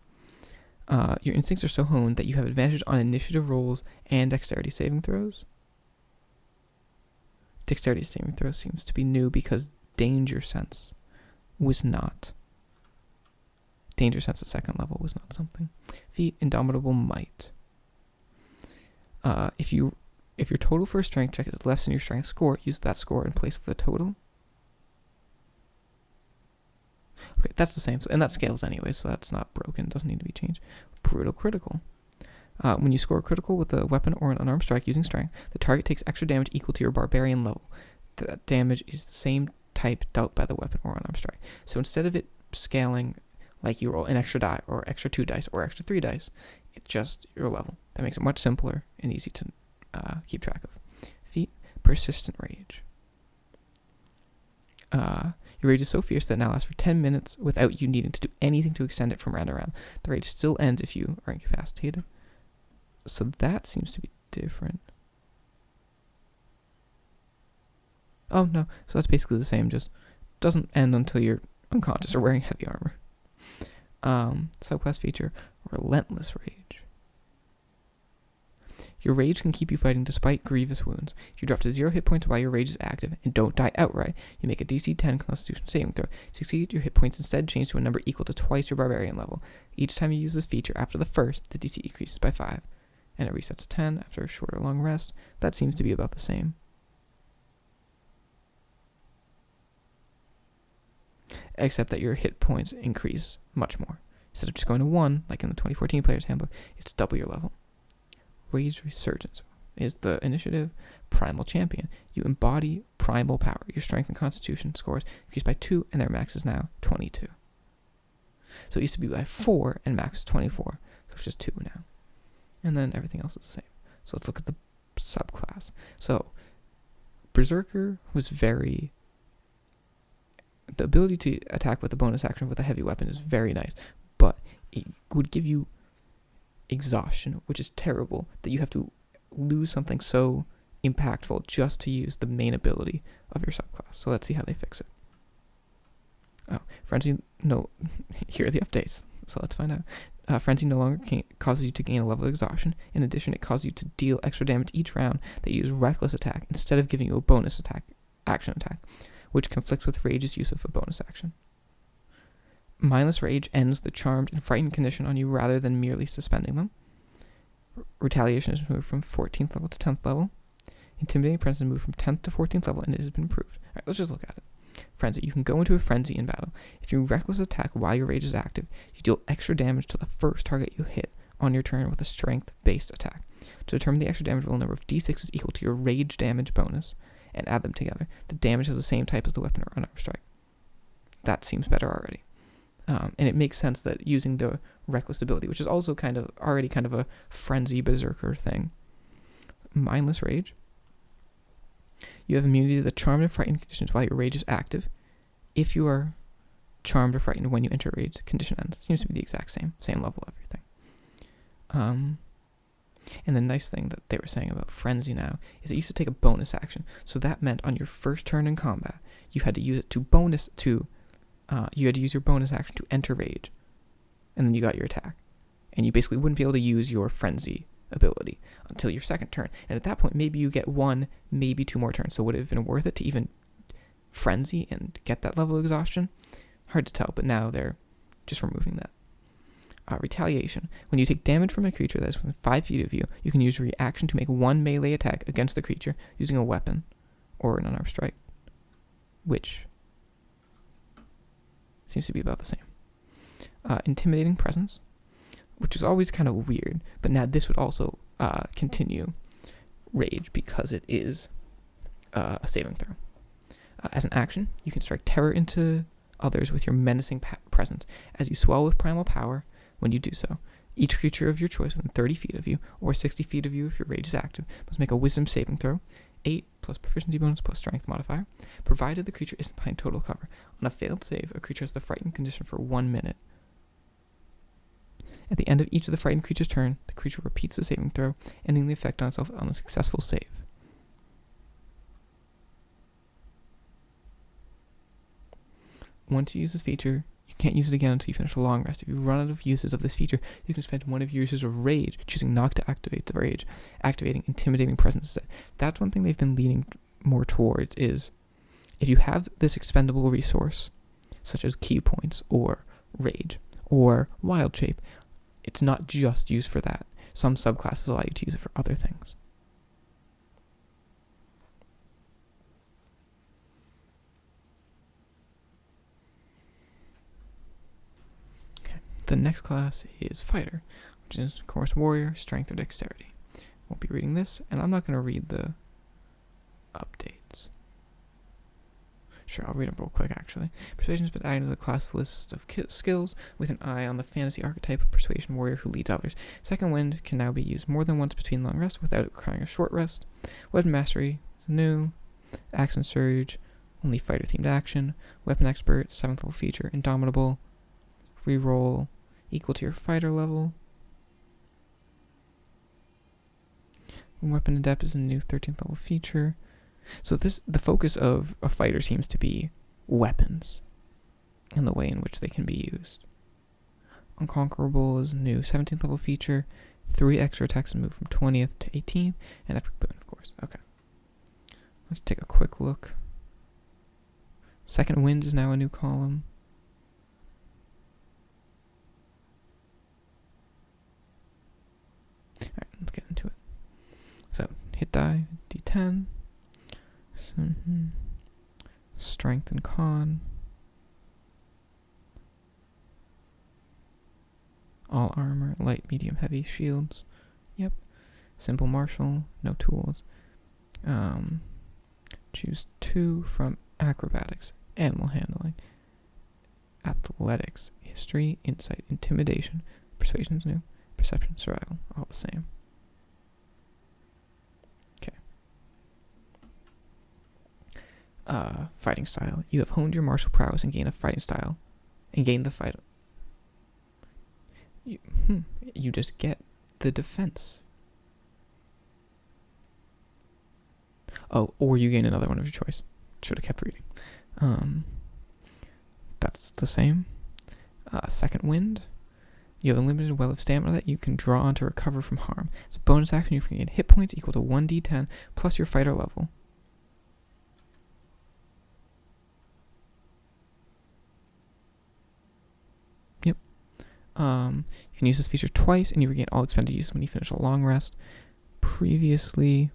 Your instincts are so honed that you have advantage on initiative rolls and dexterity saving throws. Dexterity saving throws seems to be new because Danger Sense was not. Danger Sense at 2nd level was not something. Feat, Indomitable Might. If your total for a strength check is less than your strength score, use that score in place of the total. Okay, that's the same, and that scales anyway, so that's not broken, doesn't need to be changed. Brutal Critical. When you score a critical with a weapon or an unarmed strike using strength, the target takes extra damage equal to your barbarian level. That damage is the same type dealt by the weapon or unarmed strike. So instead of it scaling like you roll an extra die, or extra 2 dice, or extra 3 dice, it's just your level. That makes it much simpler and easy to keep track of. Feat, Persistent Rage. Your rage is so fierce that it now lasts for 10 minutes without you needing to do anything to extend it from round to round. The rage still ends if you are incapacitated. So that seems to be different. Oh, no. So that's basically the same, just doesn't end until you're unconscious or wearing heavy armor. Subclass feature, Relentless Rage. Your rage can keep you fighting despite grievous wounds. If you drop to 0 hit points while your rage is active and don't die outright, you make a DC 10 Constitution saving throw. Succeed, your hit points instead change to a number equal to twice your barbarian level. Each time you use this feature after the first, the DC increases by 5. And it resets to 10 after a short or long rest. That seems to be about the same. Except that your hit points increase much more. Instead of just going to 1, like in the 2014 Player's Handbook, it's double your level. Rage Resurgence is the initiative. Primal Champion. You embody primal power. Your strength and constitution scores increase by 2, and their max is now 22. So it used to be by 4, and max is 24. So it's just 2 now. And then everything else is the same. So let's look at the subclass. So Berserker was very... The ability to attack with a bonus action with a heavy weapon is very nice, but it would give you exhaustion, which is terrible, that you have to lose something so impactful just to use the main ability of your subclass. So let's see how they fix it. Frenzy, no, here are the updates. So let's find out. Frenzy no longer causes you to gain a level of exhaustion. In addition, it causes you to deal extra damage each round that you use Reckless Attack instead of giving you a bonus action attack, which conflicts with Rage's use of a bonus action. Mindless Rage ends the charmed and frightened condition on you rather than merely suspending them. Retaliation is moved from 14th level to 10th level. Intimidating Presence is moved from 10th to 14th level, and it has been improved. Alright, let's just look at it. Frenzy. You can go into a frenzy in battle. If you Reckless Attack while your rage is active, you deal extra damage to the first target you hit on your turn with a strength-based attack. To determine the extra damage, roll a number of d6 is equal to your rage damage bonus and add them together. The damage has the same type as the weapon or unarmed strike. That seems better already. And it makes sense that using the reckless ability, which is also already kind of a frenzy berserker thing. Mindless rage. You have immunity to the charmed and frightened conditions while your rage is active. If you are charmed or frightened when you enter rage, condition ends. Seems to be the exact same level of everything. And the nice thing that they were saying about frenzy now is it used to take a bonus action. So that meant on your first turn in combat, you had to use it you had to use your bonus action to enter rage, and then you got your attack. And you basically wouldn't be able to use your frenzy ability until your second turn. And at that point, maybe you get 1, maybe 2 more turns. So would it have been worth it to even frenzy and get that level of exhaustion? Hard to tell, but now they're just removing that. Retaliation. When you take damage from a creature that is within 5 feet of you, you can use your reaction to make 1 melee attack against the creature using a weapon or an unarmed strike, which seems to be about the same. Intimidating presence, which is always kind of weird, but now this would also continue rage because it is a saving throw. As an action, you can strike terror into others with your menacing presence. As you swell with primal power, when you do so, each creature of your choice within 30 feet of you, or 60 feet of you if your rage is active, must make a wisdom saving throw, 8 plus proficiency bonus plus strength modifier, provided the creature isn't behind total cover. On a failed save, a creature has the frightened condition for 1 minute. At the end of each of the frightened creature's turn, the creature repeats the saving throw, ending the effect on itself on a successful save. Once you use this feature, you can't use it again until you finish a long rest. If you run out of uses of this feature, you can spend one of your uses of rage, choosing not to activate the rage, activating intimidating presence instead. That's one thing they've been leaning more towards, is if you have this expendable resource, such as key points or rage or wild shape, it's not just used for that. Some subclasses allow you to use it for other things. The next class is Fighter, which is, of course, Warrior, Strength, or Dexterity. Won't be reading this, and I'm not going to read the updates. Sure, I'll read them real quick, actually. Persuasion has been added to the class list of skills with an eye on the fantasy archetype of Persuasion Warrior who leads others. Second Wind can now be used more than once between long rests without requiring a short rest. Weapon Mastery is new. Axe and Surge, only fighter-themed action. Weapon Expert, 7th level feature. Indomitable, reroll, equal to your fighter level. Weapon Adept is a new 13th level feature. So the focus of a fighter seems to be weapons and the way in which they can be used. Unconquerable is a new 17th level feature. 3 extra attacks and move from 20th to 18th. And Epic Boon, of course. Okay. Let's take a quick look. Second Wind is now a new column. Alright, let's get into it. So, hit die, D10. Strength and Con. All armor, light, medium, heavy, shields. Yep. Simple martial, no tools. Choose 2 from acrobatics, animal handling, athletics, history, insight, intimidation, persuasion's new, perception, survival, all the same. Okay. Fighting style. You have honed your martial prowess and gained a fighting style. And gained the fight. You just get the defense. Oh, or you gain another one of your choice. Should have kept reading. That's the same. Second Wind. You have a limited well of stamina that you can draw on to recover from harm. As a bonus action, you can gain hit points equal to 1d10 plus your fighter level. Yep. You can use this feature twice, and you regain all expended use when you finish a long rest. Previously,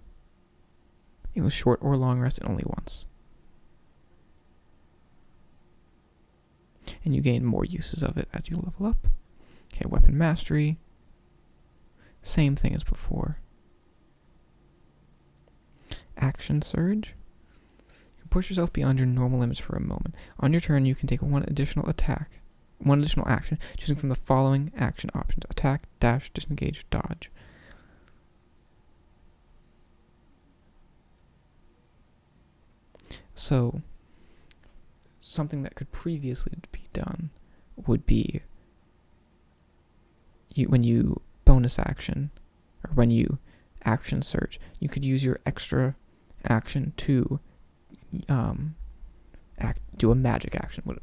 it was short or long rest and only once. And you gain more uses of it as you level up. Okay, Weapon Mastery. Same thing as before. Action Surge. You can push yourself beyond your normal limits for a moment. On your turn, you can take one additional action, choosing from the following action options: attack, dash, disengage, dodge. So, something that could previously be done would be when you bonus action, or when you action surge, you could use your extra action to do a magic action, would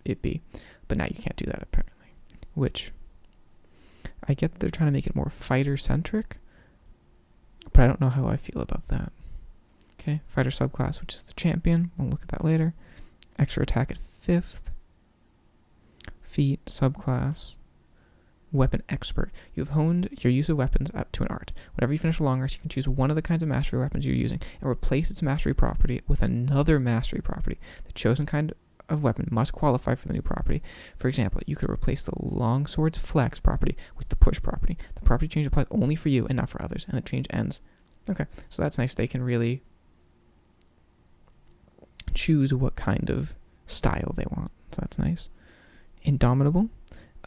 it be. But now you can't do that, apparently. Which, I get that they're trying to make it more fighter-centric, but I don't know how I feel about that. Okay, fighter subclass, which is the champion. We'll look at that later. Extra attack at 5th. Feat subclass. Weapon expert. You have honed your use of weapons up to an art. Whenever you finish a long rest, you can choose one of the kinds of mastery weapons you're using and replace its mastery property with another mastery property. The chosen kind of weapon must qualify for the new property. For example, you could replace the longsword's flex property with the push property. The property change applies only for you and not for others, and the change ends. Okay, so that's nice. They can really choose what kind of style they want, so that's nice. Indomitable.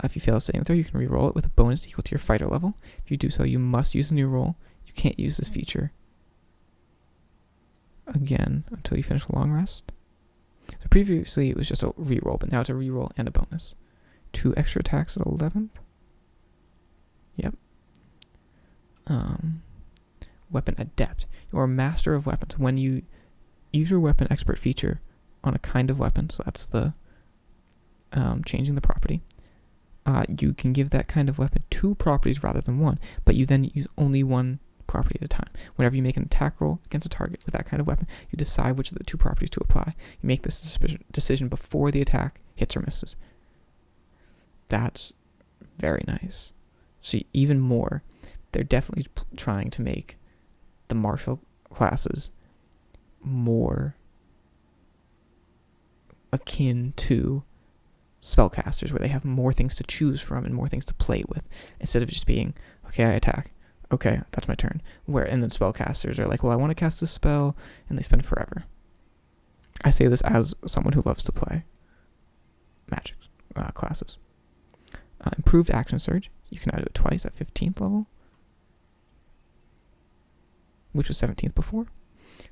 If you fail a saving throw, you can re-roll it with a bonus equal to your fighter level. If you do so, you must use the new roll. You can't use this feature again until you finish a long rest. So previously it was just a re-roll, but now it's a re-roll and a bonus. 2 extra attacks at 11th. Yep. Weapon adept. You're a master of weapons. When you use your weapon expert feature on a kind of weapon, so that's the changing the property, you can give that kind of weapon 2 properties rather than 1, but you then use only 1 property at a time. Whenever you make an attack roll against a target with that kind of weapon, you decide which of the 2 properties to apply. You make this decision before the attack hits or misses. That's very nice. So even more, they're definitely trying to make the martial classes more akin to spellcasters, where they have more things to choose from and more things to play with, instead of just being, okay, I attack, okay, that's my turn. And then spellcasters are like, well, I want to cast this spell, and they spend forever. I say this as someone who loves to play magic classes. Improved action surge. You can now do it twice at 15th level, which was 17th before.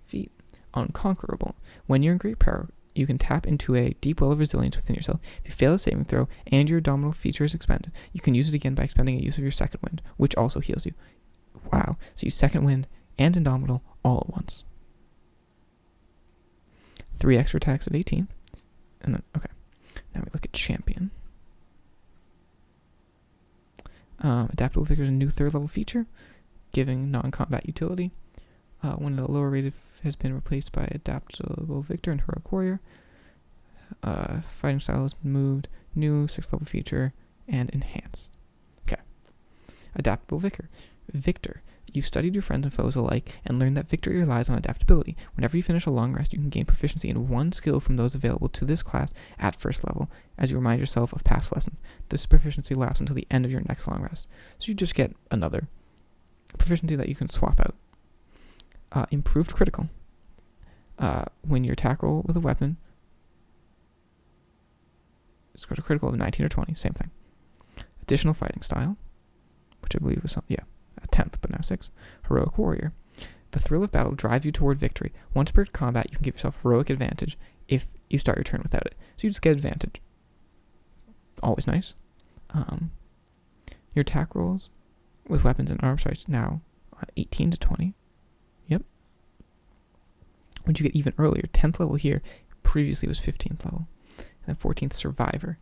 Feat. Unconquerable. When you're in great power, you can tap into a deep well of resilience within yourself. If you fail a saving throw and your abdominal feature is expended, you can use it again by expending a use of your second wind, which also heals you. Wow. So you second wind and indomitable all at once. 3 extra attacks at 18th. And then, okay. Now we look at champion. Adaptable Vigor is a new 3rd level feature, giving non-combat utility. When the lower rated has been replaced by Adaptable Victor and Heroic Warrior. Fighting style has been moved. New 6th level feature and enhanced. Okay. Adaptable Victor. Victor. You've studied your friends and foes alike and learned that victory relies on adaptability. Whenever you finish a long rest, you can gain proficiency in 1 skill from those available to this class at 1st level, as you remind yourself of past lessons. This proficiency lasts until the end of your next long rest. So you just get another proficiency that you can swap out. Improved critical. When your attack roll with a weapon is a critical of 19 or 20, same thing. Additional fighting style, which I believe was a 10th, but now 6. Heroic Warrior. The thrill of battle drives you toward victory. Once per combat, you can give yourself heroic advantage if you start your turn without it. So you just get advantage. Always nice. Your attack rolls with weapons and arms strikes now 18 to 20. Yep. Would you get even earlier? 10th level here. Previously was 15th level. And then 14th Survivor.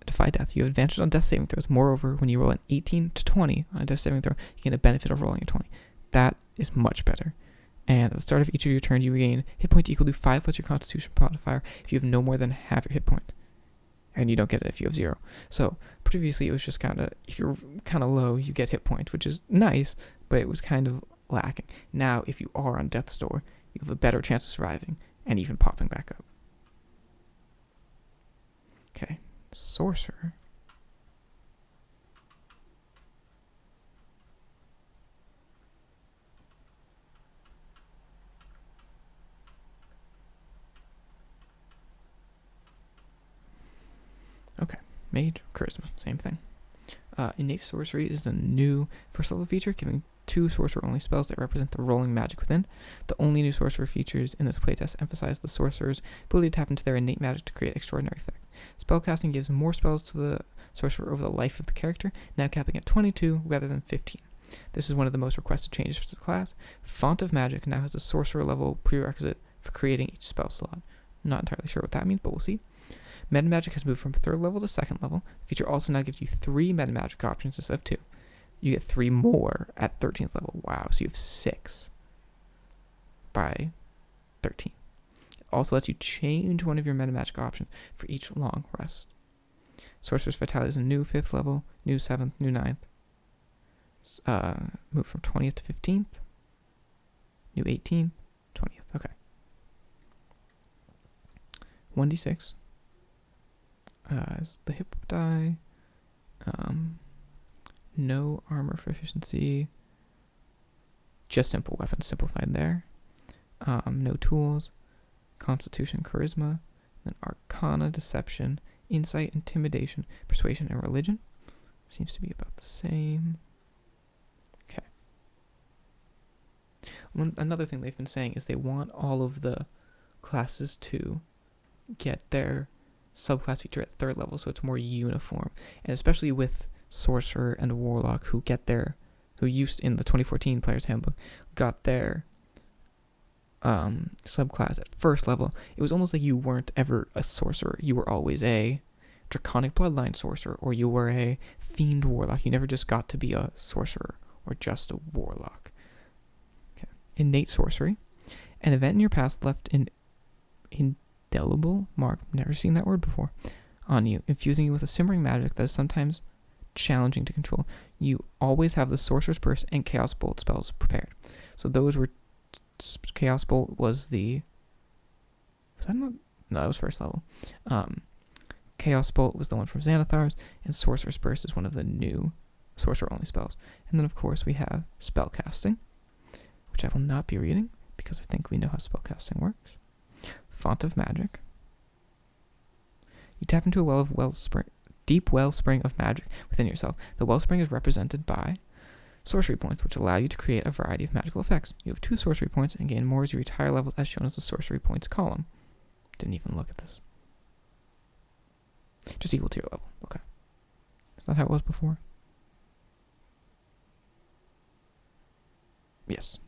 Defy death. You have advantage on death saving throws. Moreover, when you roll an 18 to 20 on a death saving throw, you gain the benefit of rolling a 20. That is much better. And at the start of each of your turns, you regain hit point equal to 5 plus your constitution modifier if you have no more than half your hit point. And you don't get it if you have 0. So previously it was just kind of, if you're kind of low, you get hit points, which is nice, but it was kind of lacking. Now, if you are on death's door, you have a better chance of surviving and even popping back up. Okay, Sorcerer. Mage, Charisma, same thing. Innate Sorcery is a new first level feature, giving 2 sorcerer only spells that represent the rolling magic within. The only new sorcerer features in this playtest emphasize the sorcerer's ability to tap into their innate magic to create extraordinary effect. Spellcasting gives more spells to the sorcerer over the life of the character, now capping at 22 rather than 15. This is one of the most requested changes for the class. Font of Magic now has a sorcerer level prerequisite for creating each spell slot. Not entirely sure what that means, but we'll see. Meta Magic has moved from 3rd level to 2nd level. The feature also now gives you 3 Meta Magic options instead of 2. You get 3 more at 13th level. Wow, so you have 6 by 13. It also lets you change one of your Meta Magic options for each long rest. Sorcerer's Vitality is a new 5th level, new 7th, new 9th. Move from 20th to 15th, new 18th, 20th. Okay. 1d6 is the hip die. No armor proficiency. Just simple weapons simplified there. No tools. Constitution, Charisma. Then Arcana, Deception, Insight, Intimidation, Persuasion, and Religion. Seems to be about the same. Okay. Another thing they've been saying is they want all of the classes to get their subclass feature at 3rd level, so it's more uniform. And especially with Sorcerer and Warlock, who used in the 2014 Player's Handbook, got their subclass at 1st level, it was almost like you weren't ever a sorcerer. You were always a Draconic Bloodline sorcerer, or you were a Fiend Warlock. You never just got to be a sorcerer or just a warlock. Okay. Innate Sorcery. An event in your past left an indelible mark, never seen that word before, on you, infusing you with a simmering magic that is sometimes challenging to control. You always have the Sorcerer's Burst and Chaos Bolt spells prepared. So those were Chaos Bolt was the... Was that not? No, that was 1st level. Chaos Bolt was the one from Xanathar's, and Sorcerer's Burst is one of the new sorcerer-only spells. And then, of course, we have Spellcasting, which I will not be reading, because I think we know how spellcasting works. Font of Magic. You tap into a deep wellspring of magic within yourself. The wellspring is represented by sorcery points, which allow you to create a variety of magical effects. You have 2 sorcery points and gain more as you reach higher levels, as shown as the sorcery points column. Didn't even look at this. Just equal to your level. Okay. Is that how it was before? Yes.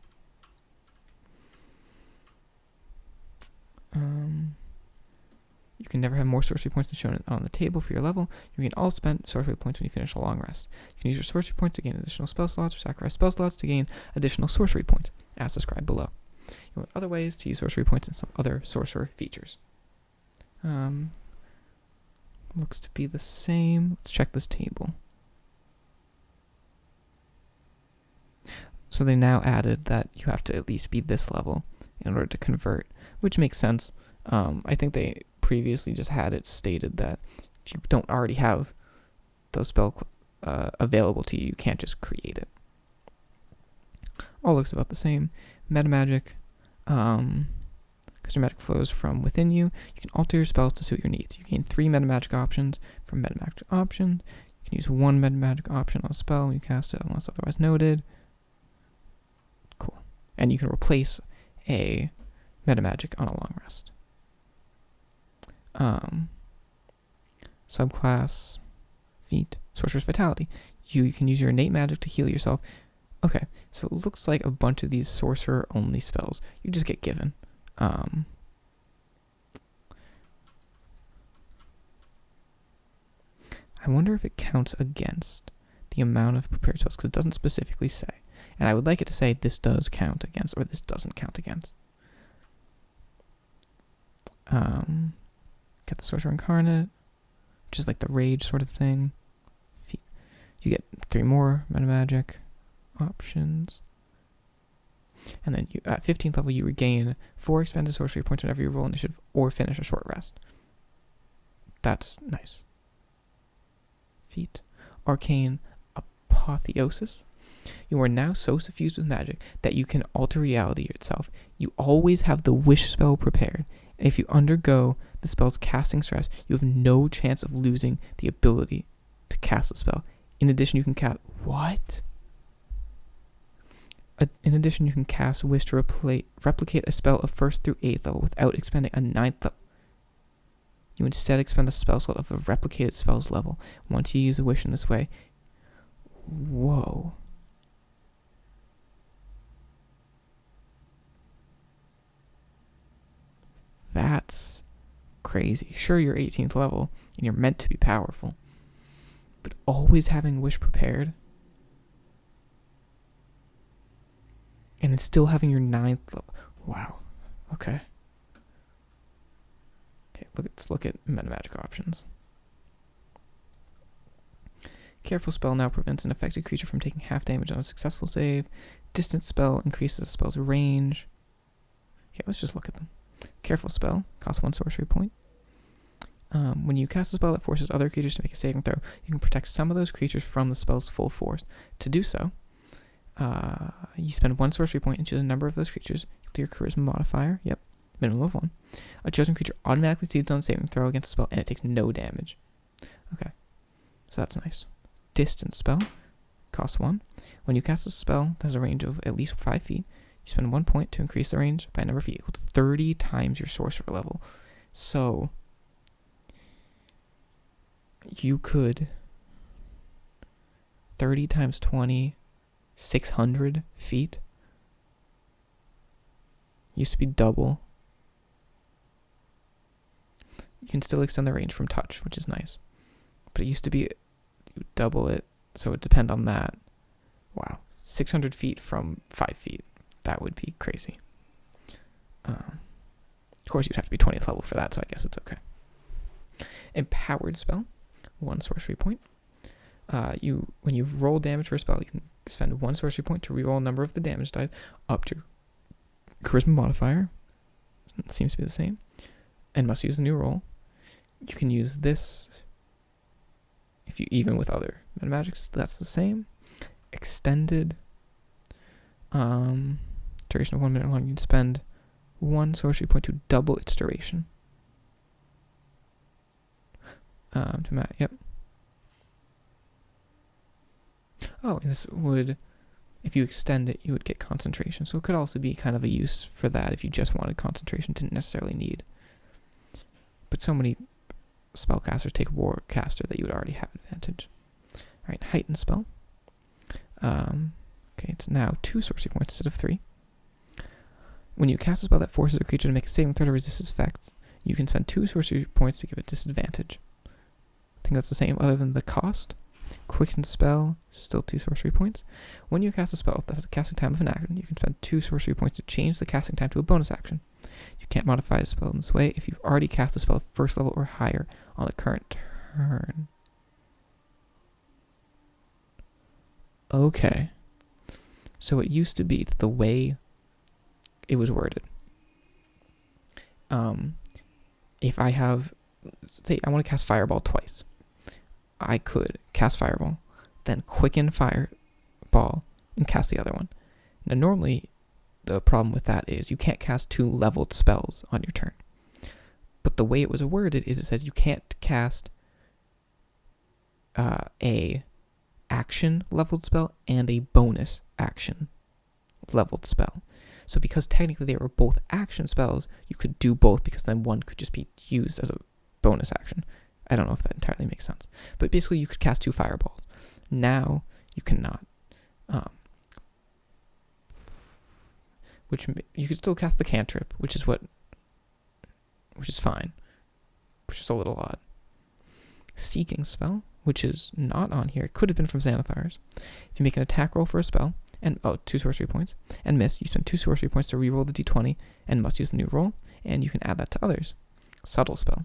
You can never have more sorcery points than shown on the table for your level. You gain all spent sorcery points when you finish a long rest. You can use your sorcery points to gain additional spell slots, or sacrifice spell slots to gain additional sorcery points, as described below. You want other ways to use sorcery points and some other sorcerer features. Looks to be the same. Let's check this table. So they now added that you have to at least be this level in order to convert, which makes sense. I think they previously just had it stated that if you don't already have those spells available to you, you can't just create it. All looks about the same. Meta Magic, because your magic flows from within you, you can alter your spells to suit your needs. You gain 3 Meta Magic options from Meta Magic options. You can use 1 Meta Magic option on a spell when you cast it, unless otherwise noted. Cool. And you can replace a Meta Magic on a long rest. Subclass, feat, Sorcerer's Vitality. You can use your innate magic to heal yourself. Okay, so it looks like a bunch of these sorcerer-only spells you just get given. I wonder if it counts against the amount of prepared spells, because it doesn't specifically say. And I would like it to say this does count against, or this doesn't count against. Get the Sorcerer Incarnate, which is like the rage sort of thing. You get 3 more Meta Magic options. And then at 15th level, you regain 4 expended sorcery points whenever you roll initiative or finish a short rest. That's nice. Feat. Arcane Apotheosis. You are now so suffused with magic that you can alter reality yourself. You always have the wish spell prepared, And if you undergo the spell's casting stress, you have no chance of losing the ability to cast the spell. In addition, you can cast... What? In addition, you can cast Wish to replicate a spell of 1st through 8th level without expending a 9th level. You instead expend a spell slot of the replicated spell's level. Once you use a wish in this way... Whoa. That's crazy. Sure, you're 18th level, and you're meant to be powerful. But always having wish prepared... And then still having your 9th level. Wow. Okay. Okay, let's look at meta magic options. Careful spell now prevents an affected creature from taking half damage on a successful save. Distance spell increases a spell's range. Okay, let's just look at them. Careful spell costs 1 sorcery point. When you cast a spell that forces other creatures to make a saving throw, you can protect some of those creatures from the spell's full force. To do so, you spend 1 sorcery point and choose a number of those creatures. Do your charisma modifier. Yep, minimum of 1. A chosen creature automatically succeeds on a saving throw against a spell, and it takes no damage. Okay, so that's nice. Distance spell costs 1. When you cast a spell that has a range of at least 5 feet, you spend 1 point to increase the range by a number of feet equal to 30 times your sorcerer level. So you could 30 times 20, 600 feet. Used to be double. You can still extend the range from touch, which is nice. But it used to be double it, so it would depend on that. Wow. 600 feet from 5 feet. That would be crazy. Of course, you'd have to be 20th level for that, so I guess it's okay. Empowered spell. 1 sorcery point. When you roll damage for a spell, you can spend 1 sorcery point to reroll a number of the damage dice up to your charisma modifier. It seems to be the same. And must use a new roll. You can use this if you even with other meta magics. That's the same. Extended. Duration of 1 minute long. You can spend 1 sorcery point to double its duration. Yep. Oh, and this would, if you extend it, you would get concentration. So it could also be kind of a use for that if you just wanted concentration, didn't necessarily need. But so many spellcasters take Warcaster that you would already have advantage. Alright, heightened spell. Okay, it's now 2 sorcery points instead of 3. When you cast a spell that forces a creature to make a saving throw to resist its effect, you can spend 2 sorcery points to give it disadvantage. I think that's the same other than the cost. Quicken spell, still 2 sorcery points. When you cast a spell that has a casting time of an action, you can spend 2 sorcery points to change the casting time to a bonus action. You can't modify a spell in this way if you've already cast a spell 1st level or higher on the current turn. Okay. So it used to be that the way it was worded, if I have, say I want to cast Fireball twice, I could cast Fireball, then quicken Fireball, and cast the other one. Now normally, the problem with that is you can't cast 2 leveled spells on your turn. But the way it was worded is it says you can't cast a action leveled spell and a bonus action leveled spell. So because technically they were both action spells, you could do both because then one could just be used as a bonus action. I don't know if that entirely makes sense. But basically you could cast 2 fireballs. Now you cannot. Which you could still cast the cantrip, which is fine. Which is a little odd. Seeking spell, which is not on here. It could have been from Xanathar's. If you make an attack roll for a spell, and 2 sorcery points, and miss, you spend 2 sorcery points to reroll the d20, and must use the new roll, and you can add that to others. Subtle spell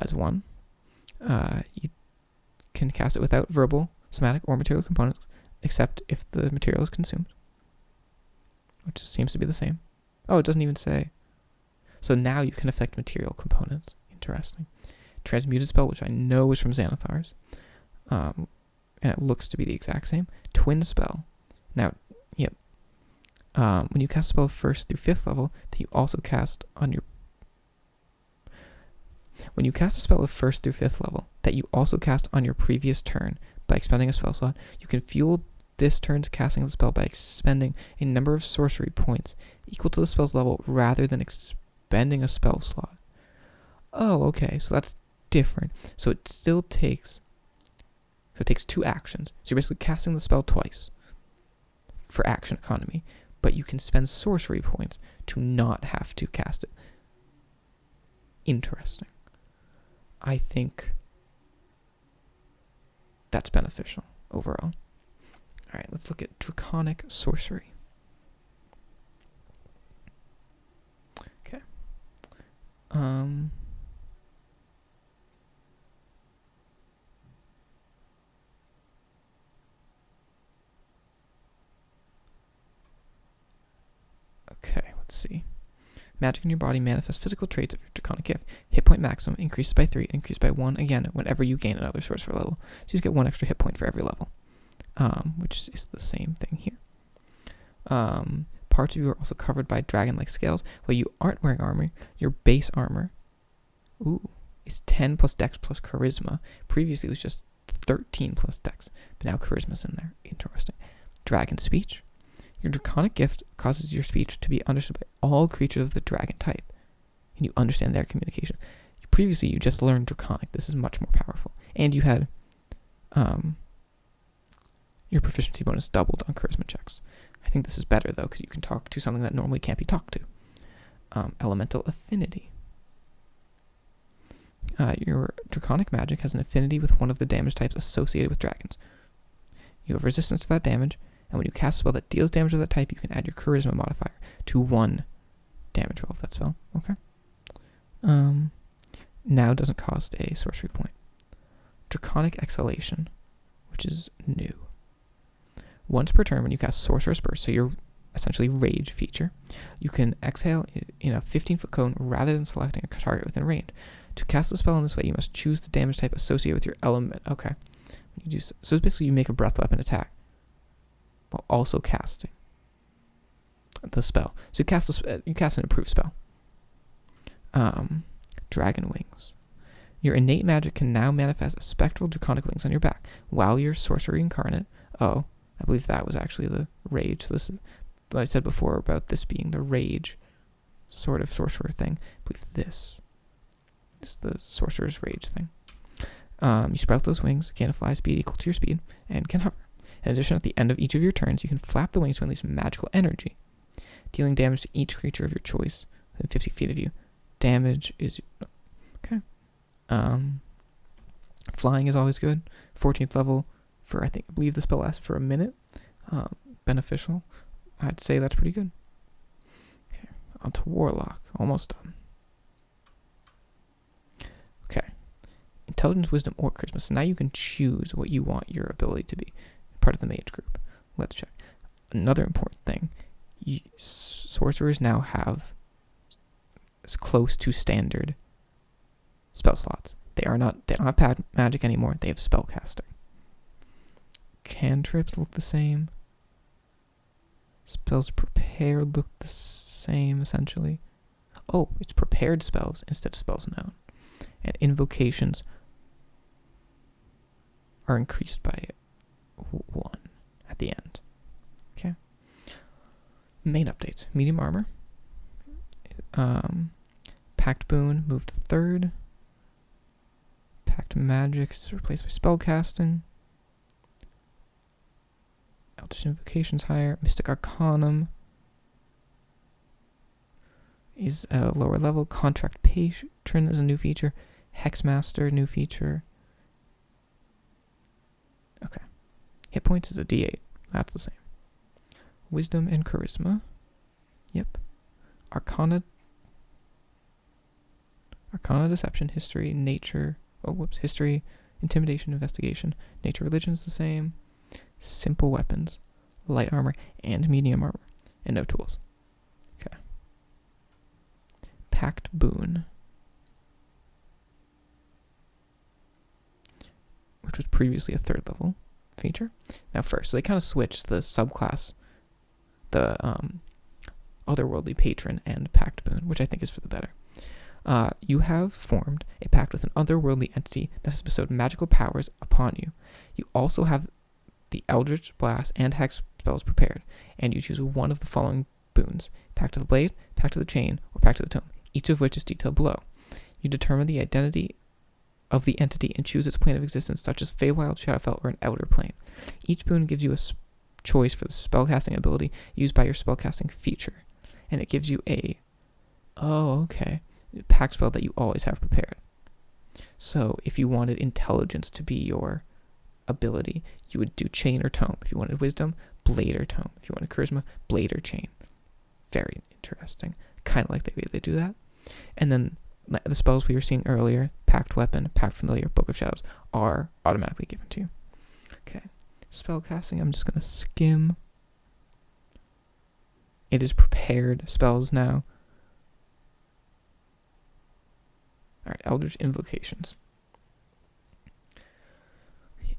is 1. You can cast it without verbal, somatic, or material components, except if the material is consumed. Which seems to be the same. Oh, it doesn't even say. So now you can affect material components. Interesting. Transmuted spell, which I know is from Xanathar's. And it looks to be the exact same. Twin spell. Now, yep. When you cast a spell 1st through 5th level, that you also cast on your When you cast a spell of 1st through 5th level that you also cast on your previous turn by expending a spell slot, you can fuel this turn's casting of the spell by expending a number of sorcery points equal to the spell's level rather than expending a spell slot. Oh, okay, so that's different. So it still takes... So it takes 2 actions. So you're basically casting the spell twice for action economy, but you can spend sorcery points to not have to cast it. Interesting. I think that's beneficial overall. Alright, let's look at Draconic Sorcery. Okay. Okay, let's see. Magic in your body manifests physical traits of your Draconic gift. Hit point maximum increases by 3 and increases by 1 again whenever you gain another sorcerer level. So you just get 1 extra hit point for every level, which is the same thing here. Parts of you are also covered by dragon-like scales. While you aren't wearing armor, your base armor is 10 plus dex plus charisma. Previously it was just 13 plus dex, but now charisma's in there. Interesting. Dragon speech. Your Draconic gift causes your speech to be understood by all creatures of the dragon type, and you understand their communication. Previously, you just learned Draconic. This is much more powerful. And you had your proficiency bonus doubled on charisma checks. I think this is better, though, because you can talk to something that normally can't be talked to. Elemental affinity. Your Draconic magic has an affinity with one of the damage types associated with dragons. You have resistance to that damage, and when you cast a spell that deals damage of that type, you can add your charisma modifier to 1 damage roll of that spell. Okay. Now doesn't cost a sorcery point. Draconic Exhalation, which is new. Once per turn, when you cast Sorcerer's Burst, so your essentially rage feature, you can exhale in a 15-foot cone rather than selecting a target within range. To cast the spell in this way, you must choose the damage type associated with your element. Okay. When you do so it's basically you make a breath weapon attack while also casting the spell. So you cast an improved spell. Dragon Wings. Your innate magic can now manifest a spectral draconic wings on your back while you're sorcery incarnate. Oh, I believe that was actually the rage. So this is what I said before about this being the rage sort of sorcerer thing. I believe this is the sorcerer's rage thing. You sprout those wings, gain a fly speed equal to your speed, and can hover. In addition, at the end of each of your turns, you can flap the wings to release magical energy, dealing damage to each creature of your choice within 50 feet of you. Damage is... Okay. Flying is always good. 14th level for, I believe the spell lasts for a minute. Beneficial. I'd say that's pretty good. Okay, on to Warlock. Almost done. Okay. Intelligence, Wisdom, or Charisma. So now you can choose what you want your ability to be. Part of the mage group. Let's check. Another important thing. Sorcerers now have as close to standard spell slots. They don't have magic anymore. They have spellcasting. Cantrips look the same. Spells prepared look the same, essentially. Oh, it's prepared spells instead of spells known. And invocations are increased by 1 at the end. Okay. Main updates. Medium armor. Pact Boon moved to 3rd. Pact Magic is replaced by spellcasting. Eldritch Invocation's higher. Mystic Arcanum is at a lower level. Contract Patron is a new feature. Hexmaster, new feature. Okay. Hit points is a D8. That's the same. Wisdom and Charisma. Yep. Arcana, Deception, History, Nature. History, Intimidation, Investigation. Nature, Religion is the same. Simple weapons, light armor, and medium armor. And no tools. Okay. Pact Boon, which was previously a 3rd level feature. Now first, so they kind of switched the subclass, the Otherworldly Patron and Pact Boon, which I think is for the better. You have formed a pact with an otherworldly entity that has bestowed magical powers upon you. You also have the Eldritch Blast and Hex spells prepared, and you choose one of the following boons: Pact of the Blade, Pact of the Chain, or Pact of the Tome, each of which is detailed below. You determine the identity of the entity and choose its plane of existence, such as Feywild, Shadowfell, or an outer plane. Each boon gives you a choice for the spellcasting ability used by your spellcasting feature, and it gives you a pact spell that you always have prepared. So if you wanted intelligence to be your ability, you would do Chain or Tome. If you wanted wisdom, Blade or Tome. If you wanted charisma, Blade or Chain. Very interesting. Kind of like the way they do that. And then the spells we were seeing earlier, Pact Weapon, Pact Familiar, Book of Shadows, are automatically given to you. Okay. Spellcasting, I'm just going to skim. It is prepared spells now. Alright, Eldritch Invocations.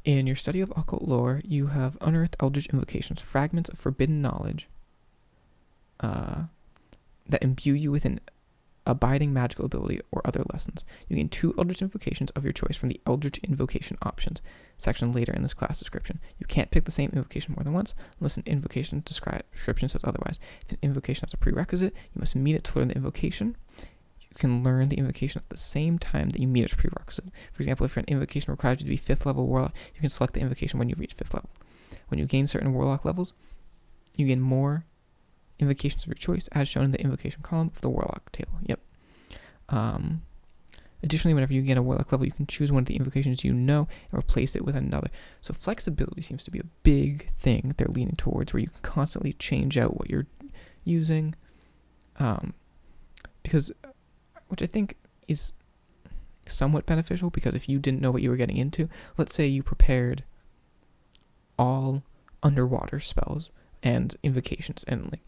In your study of occult lore, you have unearthed Eldritch Invocations, fragments of forbidden knowledge that imbue you with an abiding magical ability or other lessons. You gain 2 Eldritch Invocations of your choice from the Eldritch Invocation Options section later in this class description. You can't pick the same invocation more than once unless an invocation description says otherwise. If an invocation has a prerequisite, you must meet it to learn the invocation. You can learn the invocation at the same time that you meet its prerequisite. For example, if an invocation requires you to be 5th level Warlock, you can select the invocation when you reach 5th level. When you gain certain Warlock levels, you gain more invocations of your choice, as shown in the invocation column of the Warlock table. Yep. Additionally, whenever you gain a Warlock level, you can choose one of the invocations you know and replace it with another. So flexibility seems to be a big thing they're leaning towards, where you can constantly change out what you're using, which I think is somewhat beneficial, because if you didn't know what you were getting into, let's say you prepared all underwater spells and invocations, and like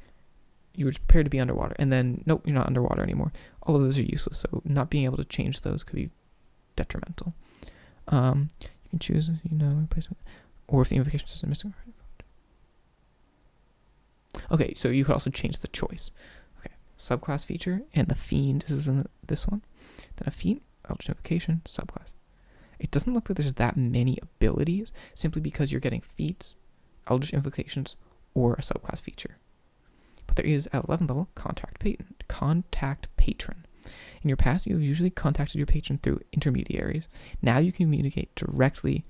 you were prepared to be underwater, and then nope, you're not underwater anymore. All of those are useless, so not being able to change those could be detrimental. You can choose, replacement, or if the invocation says missing. Okay, so you could also change the choice. Okay, subclass feature, and the Fiend, this is in this one. Then a feat, Eldritch Invocation, subclass. It doesn't look like there's that many abilities, simply because you're getting feats, Eldritch Invocations, or a subclass feature. But there is, at 11th level, Contact Patron. In your past, you have usually contacted your patron through intermediaries. Now you communicate directly.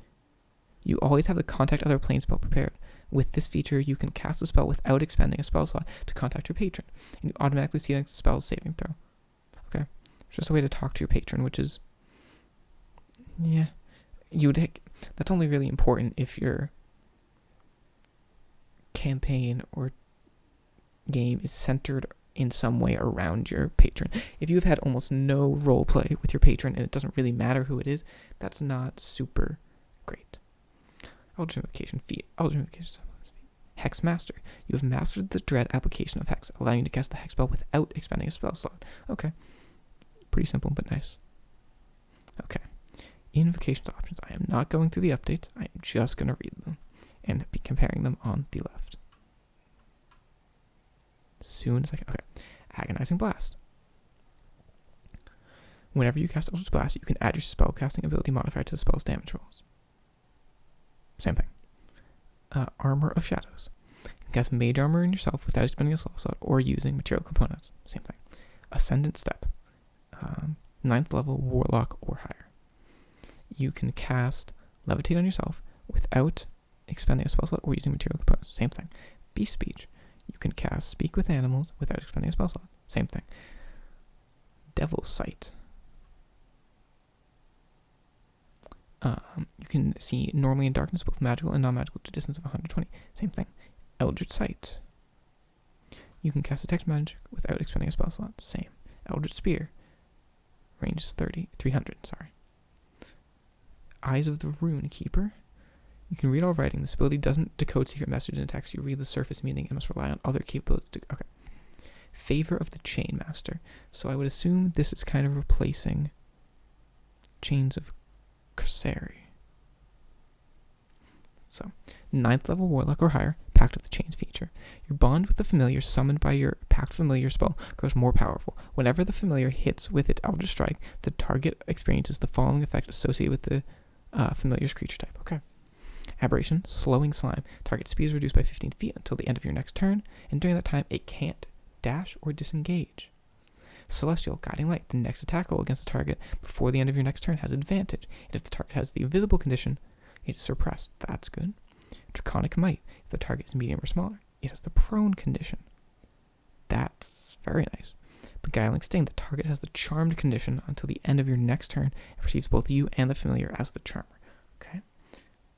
You always have the Contact Other Plane spell prepared. With this feature, you can cast a spell without expending a spell slot to contact your patron, and you automatically see a spell saving throw. Okay, it's just a way to talk to your patron, which is, that's only really important if your campaign or game is centered in some way around your patron. If you've had almost no role play with your patron and it doesn't really matter who it is, that's not super great. Eldritch Invocation feat. Eldritch Invocation Hex Master. You have mastered the dread application of Hex, allowing you to cast the Hex spell without expending a spell slot. Okay. Pretty simple, but nice. Okay. Invocations options. I am not going through the updates. I am just going to read them and be comparing them on the left. Soon as I can. Okay. Agonizing Blast. Whenever you cast Eldritch Blast, you can add your spellcasting ability modifier to the spell's damage rolls. Same thing. Armor of Shadows. You can cast Mage Armor on yourself without expending a spell slot or using material components. Same thing. Ascendant Step. 9th level Warlock or higher. You can cast Levitate on yourself without expending a spell slot or using material components. Same thing. Beast Speech. You can cast Speak with Animals without expending a spell slot. Same thing. Devil's Sight. You can see normally in darkness, both magical and non-magical, to a distance of 120. Same thing. Eldritch Sight. You can cast Detect Magic without expending a spell slot. Same. Eldritch Spear. Range is 300, sorry. Eyes of the Rune Keeper. You can read all writing. This ability doesn't decode secret messages in text. You read the surface meaning and must rely on other capabilities to... Okay. Favor of the Chain Master. So I would assume this is kind of replacing Chains of Sorcerer. So, 9th level Warlock or higher. Pact of the Chains feature. Your bond with the familiar summoned by your Pact Familiar spell grows more powerful. Whenever the familiar hits with its Eldritch Strike, the target experiences the following effect associated with the familiar's creature type. Okay. Aberration, Slowing Slime. Target speed is reduced by 15 feet until the end of your next turn, and during that time, it can't dash or disengage. Celestial, Guiding Light. The next attack roll against the target before the end of your next turn has advantage, and if the target has the invisible condition, it's suppressed. That's good. Draconic Might. If the target is medium or smaller, it has the prone condition. That's very nice. Beguiling Sting. The target has the charmed condition until the end of your next turn and perceives both you and the familiar as the charmer. Okay.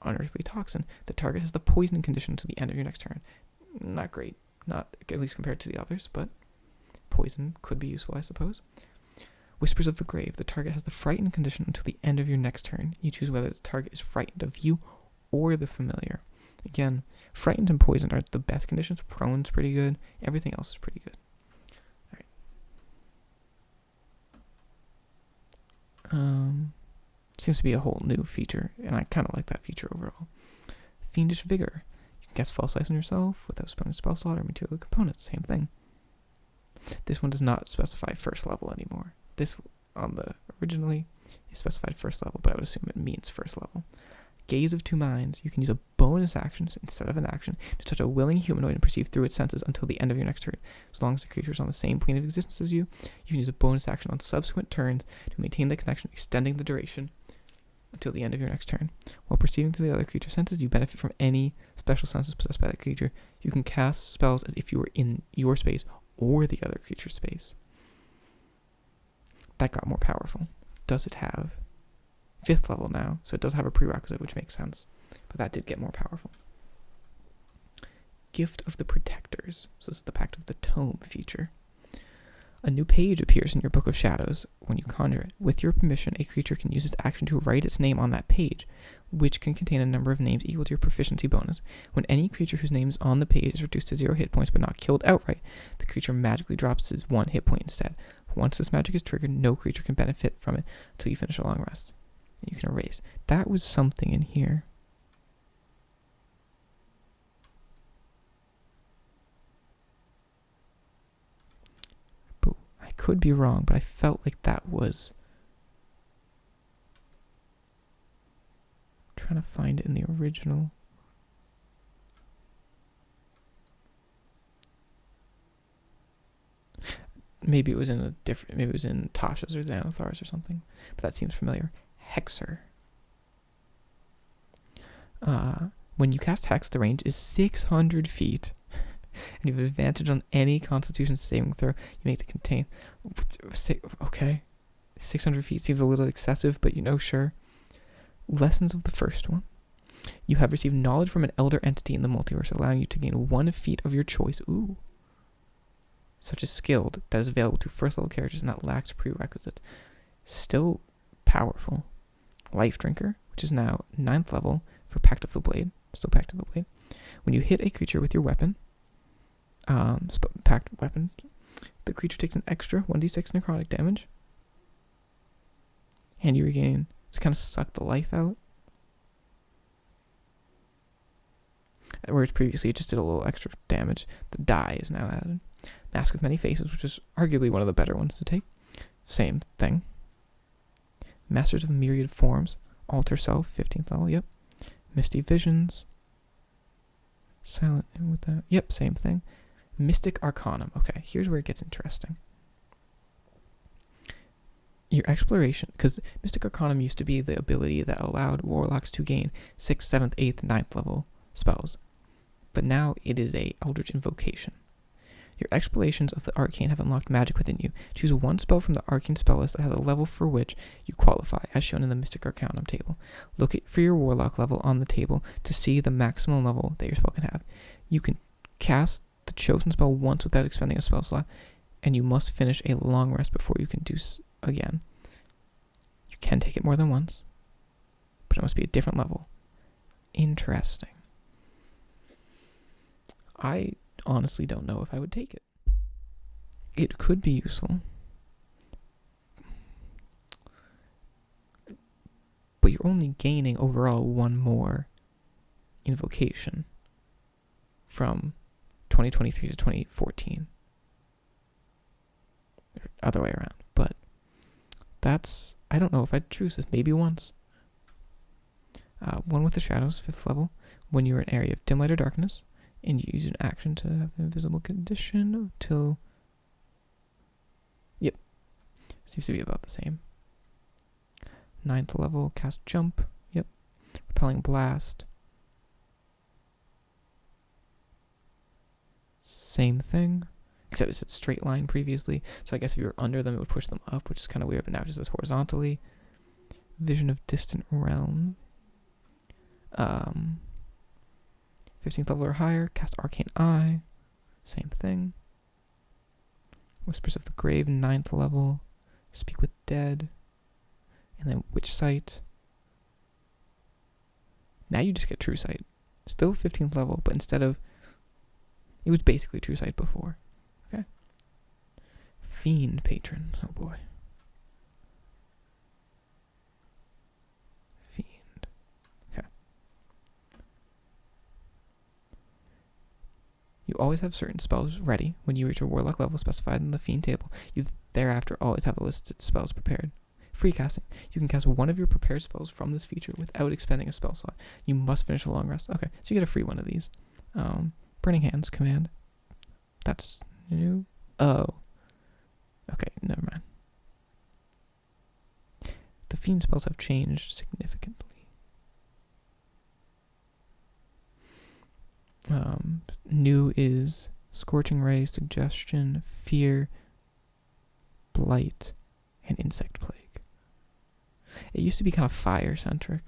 Unearthly Toxin. The target has the poisoning condition until the end of your next turn. Not great. Not at least compared to the others, but poison could be useful, I suppose. Whispers of the Grave. The target has the frightened condition until the end of your next turn. You choose whether the target is frightened of you or the familiar. Again, frightened and poisoned are the best conditions. Prone's pretty good. Everything else is pretty good. Alright. Seems to be a whole new feature, and I kind of like that feature overall. Fiendish Vigor. You can cast False Sight on yourself without spending spell slot or material components. Same thing. This one does not specify first level anymore. This on the originally is specified first level, but I would assume it means first level. Gaze of Two Minds. You can use a bonus action instead of an action to touch a willing humanoid and perceive through its senses until the end of your next turn. As long as the creature is on the same plane of existence as you, you can use a bonus action on subsequent turns to maintain the connection, extending the duration until the end of your next turn. While perceiving through the other creature's senses, you benefit from any special senses possessed by that creature. You can cast spells as if you were in your space or the other creature's space. That got more powerful. Does it have 5th level now? So it does have a prerequisite, which makes sense. But that did get more powerful. Gift of the Protectors. So this is the Pact of the Tome feature. A new page appears in your Book of Shadows when you conjure it. With your permission, a creature can use its action to write its name on that page, which can contain a number of names equal to your proficiency bonus. When any creature whose name is on the page is reduced to 0 hit points but not killed outright, the creature magically drops its 1 hit point instead. Once this magic is triggered, no creature can benefit from it until you finish a long rest. And you can erase. That was something in here. Could be wrong, but I felt like that was... I'm trying to find it in the original. Maybe it was in a different... Maybe it was in Tasha's or Xanathar's or something. But that seems familiar. Hexer. When you cast Hex, the range is 600 feet. And you have advantage on any Constitution saving throw you make to contain. Okay. 600 feet seems a little excessive, but sure. Lessons of the first one. You have received knowledge from an elder entity in the multiverse, allowing you to gain 1 feat of your choice. Ooh. Such as skilled, that is available to first level characters and that lacks prerequisites. Still powerful. Life Drinker, which is now 9th level for Pact of the Blade. Still Pact of the Blade. When you hit a creature with your weapon, packed weapon, the creature takes an extra 1d6 necrotic damage, and you regain to kind of suck the life out. Whereas previously it just did a little extra damage. The die is now added. Mask of Many Faces, which is arguably one of the better ones to take. Same thing. Masters of Myriad Forms, Alter Self, 15th level, yep. Misty Visions. Silent with that. Yep, same thing. Mystic Arcanum. Okay, here's where it gets interesting. Your exploration, because Mystic Arcanum used to be the ability that allowed Warlocks to gain 6th, 7th, 8th, 9th level spells. But now it is a Eldritch Invocation. Your explorations of the arcane have unlocked magic within you. Choose 1 spell from the arcane spell list that has a level for which you qualify, as shown in the Mystic Arcanum table. Locate for your Warlock level on the table to see the maximum level that your spell can have. You can cast the chosen spell once without expending a spell slot, and you must finish a long rest before you can do again. You can take it more than once, but it must be a different level. Interesting. I honestly don't know if I would take it. It could be useful, but you're only gaining overall 1 more invocation from 2023 to 2014. Or other way around. But that's, I don't know if I'd choose this. Maybe once. One with the shadows, 5th level. When you're in an area of dim light or darkness, and you use an action to have an invisible condition until... Yep. Seems to be about the same. 9th level, cast jump. Yep. Repelling blast. Same thing. Except it said straight line previously. So I guess if you were under them, it would push them up, which is kind of weird, but now it just says horizontally. Vision of distant realm. 15th level or higher, cast Arcane Eye. Same thing. Whispers of the Grave, 9th level. Speak with Dead. And then Witch Sight. Now you just get True Sight. Still 15th level, but instead of... It was basically True Sight before. Okay. Fiend Patron. Oh boy. Fiend. Okay. You always have certain spells ready when you reach a Warlock level specified in the Fiend table. You thereafter always have a listed spells prepared. Free casting. You can cast one of your prepared spells from this feature without expending a spell slot. You must finish a long rest. Okay, so you get a free one of these. Burning Hands command. That's new. Oh. Okay, never mind. The Fiend spells have changed significantly. New is Scorching Ray, Suggestion, Fear, Blight, and Insect Plague. It used to be kind of fire-centric,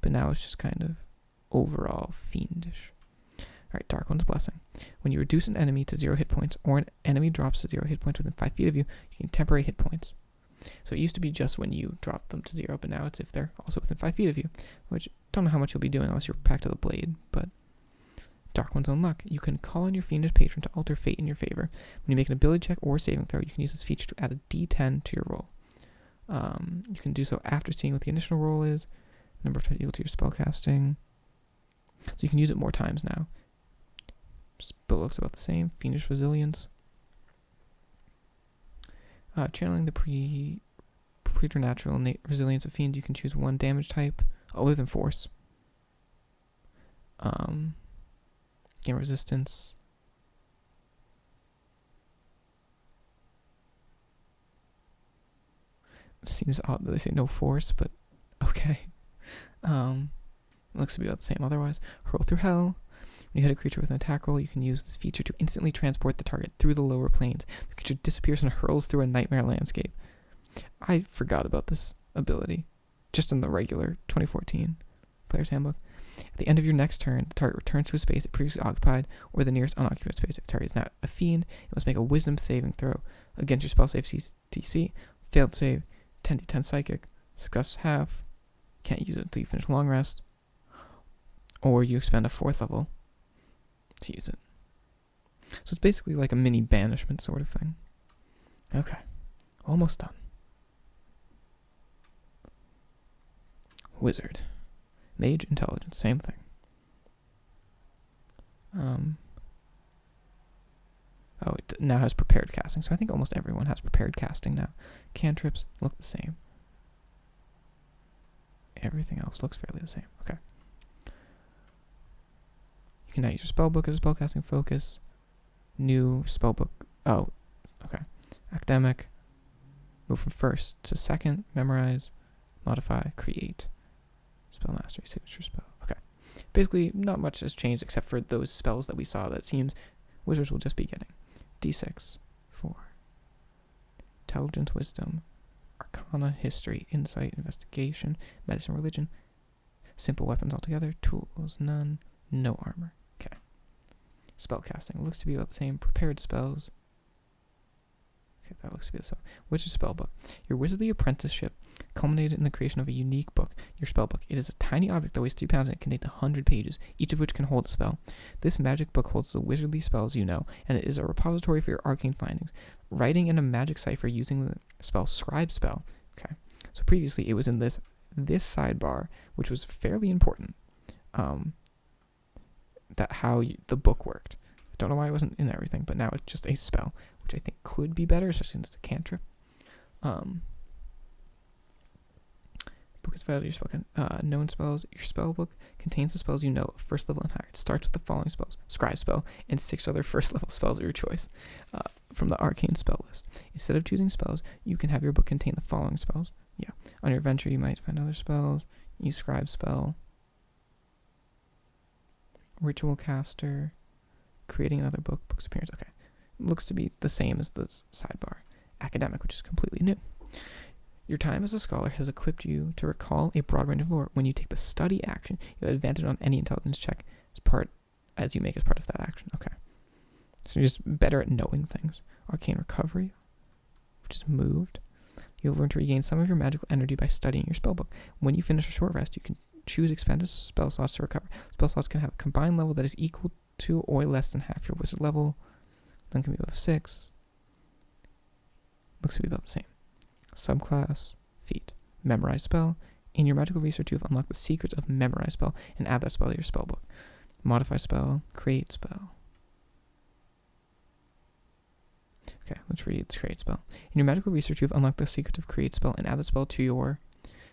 but now it's just kind of overall fiendish. Alright, Dark One's Blessing. When you reduce an enemy to 0 hit points, or an enemy drops to 0 hit points within 5 feet of you, you can temporary hit points. So it used to be just when you drop them to 0, but now it's if they're also within 5 feet of you, which don't know how much you'll be doing unless you're packed to the blade, but Dark One's Own Luck. You can call on your fiendish patron to alter fate in your favor. When you make an ability check or saving throw, you can use this feature to add a d10 to your roll. You can do so after seeing what the initial roll is, number of times equal to your spellcasting. So you can use it more times now. Spell looks about the same. Fiendish Resilience. Channeling the preternatural resilience of Fiend, you can choose one damage type other than Force. Gain resistance. Seems odd that they say no force, but okay. Looks to be about the same otherwise. Hurl through Hell. When you hit a creature with an attack roll, you can use this feature to instantly transport the target through the lower planes. The creature disappears and hurls through a nightmare landscape. I forgot about this ability. Just in the regular 2014 Player's Handbook. At the end of your next turn, the target returns to a space it previously occupied, or the nearest unoccupied space. If the target is not a fiend, it must make a wisdom saving throw against your spell save DC. Failed save, 10d10 psychic, success half, can't use it until you finish long rest, or you expend a 4th level to use it. So it's basically like a mini banishment sort of thing. Okay, almost done. Wizard. Mage Intelligence, same thing. It now has prepared casting, so I think almost everyone has prepared casting now. Cantrips look the same. Everything else looks fairly the same. Okay. You can now use your spellbook as a spellcasting focus. New spellbook. Oh, okay. Academic. Move from 1st to 2nd. Memorize. Modify. Create. Spell mastery. Signature spell. Okay. Basically, not much has changed except for those spells that we saw that it seems wizards will just be getting. D6. 4. Intelligence, Wisdom. Arcana, History, Insight, Investigation, Medicine, Religion. Simple weapons altogether. Tools, none. No armor. Okay. Spellcasting. Looks to be about the same. Prepared spells. Okay, that looks to be the same. Wizard's Spellbook. Your wizardly apprenticeship culminated in the creation of a unique book, your spellbook. It is a tiny object that weighs 3 pounds and it contains 100 pages, each of which can hold a spell. This magic book holds the wizardly spells you know, and it is a repository for your arcane findings. Writing in a magic cipher using the spell Scribe spell. Okay. So previously it was in this sidebar, which was fairly important. the book worked. I don't know why it wasn't in everything, but now it's just a spell, which I think could be better, especially since it's a cantrip. Book is vital to your spell. Known spells. Your spell book contains the spells you know of first level and higher. It starts with the following spells: Scribe spell and 6 other first level spells of your choice from the arcane spell list. Instead of choosing spells, you can have your book contain the following spells. Yeah. On your adventure, you might find other spells. Use Scribe spell. Ritual caster. Creating another book. Book's appearance. Okay. It looks to be the same as the sidebar. Academic, which is completely new. Your time as a scholar has equipped you to recall a broad range of lore. When you take the study action, you have advantage on any intelligence check as you make as part of that action. Okay. So you're just better at knowing things. Arcane recovery, which is moved. You'll learn to regain some of your magical energy by studying your spellbook. When you finish a short rest, you can choose expended spell slots to recover. Spell slots can have a combined level that is equal to or less than half your wizard level. Then can be above 6. Looks to be about the same. Subclass, feat, memorize spell. In your magical research, you've unlocked the secrets of memorize spell and add that spell to your spellbook. Modify spell, create spell. Okay, let's read this create spell. In your magical research, you've unlocked the secret of create spell and add the spell to your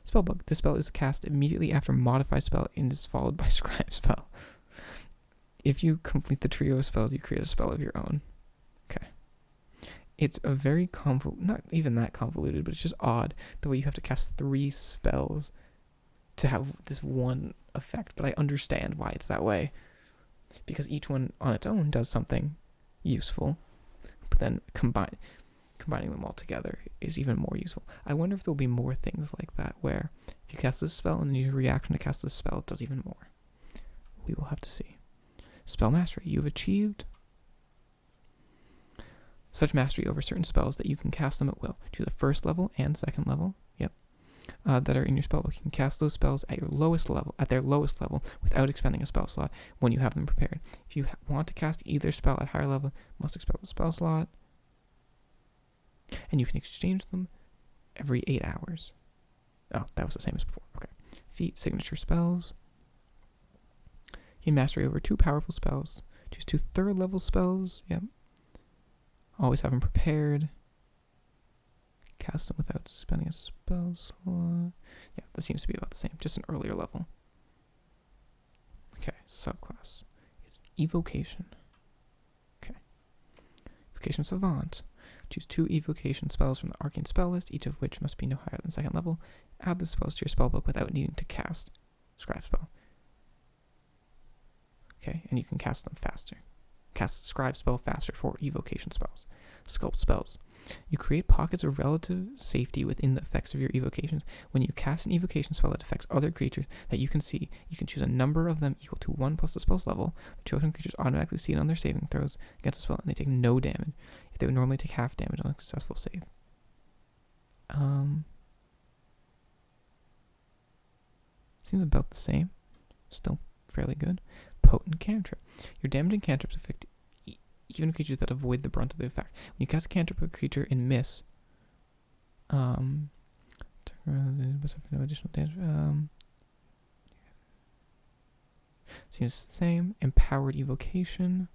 spellbook. This spell is cast immediately after modify spell and is followed by scribe spell. If you complete the trio of spells, you create a spell of your own. Okay. It's a very not even that convoluted, but it's just odd the way you have to cast 3 spells to have this one effect. But I understand why it's that way, because each one on its own does something useful, but then combining them all together is even more useful. I wonder if there'll be more things like that, where if you cast this spell and then use a reaction to cast this spell, it does even more. We will have to see. Spell mastery. You've achieved such mastery over certain spells that you can cast them at will. Choose the first level and second level, that are in your spellbook. You can cast those spells at their lowest level, without expending a spell slot when you have them prepared. If you want to cast either spell at higher level, you must expel the spell slot, and you can exchange them every 8 hours. Oh, that was the same as before. Okay. Feat, signature spells. Gain mastery over 2 powerful spells. Choose 2 third level spells. Yep. Always have them prepared. Cast them without spending a spell slot. Yeah, that seems to be about the same. Just an earlier level. Okay, subclass. It's Evocation. Okay. Evocation Savant. Choose 2 evocation spells from the arcane spell list, each of which must be no higher than second level. Add the spells to your spellbook without needing to cast Scribe spell. Okay, and you can cast them faster. Cast Scribe spell faster for evocation spells. Sculpt spells. You create pockets of relative safety within the effects of your evocations. When you cast an evocation spell that affects other creatures that you can see, you can choose a number of them equal to 1 plus the spell's level. The chosen creatures automatically see it on their saving throws against the spell, and they take no damage, if they would normally take half damage on a successful save. Seems about the same. Still fairly good. Potent cantrip. Your damaging cantrips affect even creatures that avoid the brunt of the effect. When you cast a cantrip of a creature and miss, no additional damage. Seems the same. Empowered evocation.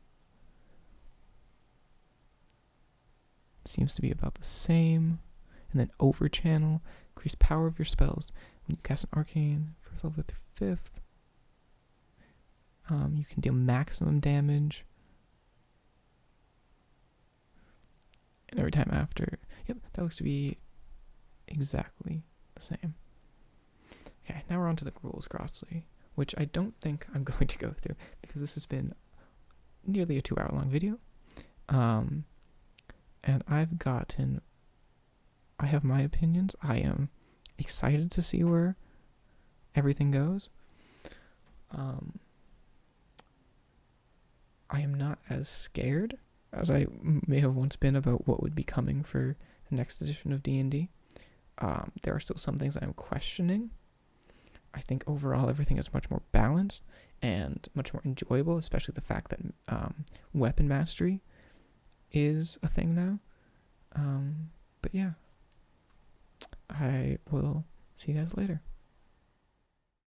Seems to be about the same. And then overchannel. Increase power of your spells. When you cast an arcane, first level through 5th. You can deal maximum damage. And every time after. Yep, that looks to be exactly the same. Okay, now we're on to the rules grossly, which I don't think I'm going to go through because this has been nearly a 2-hour long video. And I have my opinions. I am excited to see where everything goes. I am not as scared as I may have once been about what would be coming for the next edition of D&D. There are still some things I'm questioning. I think overall everything is much more balanced and much more enjoyable, especially the fact that weapon mastery is a thing now. But yeah, I will see you guys later.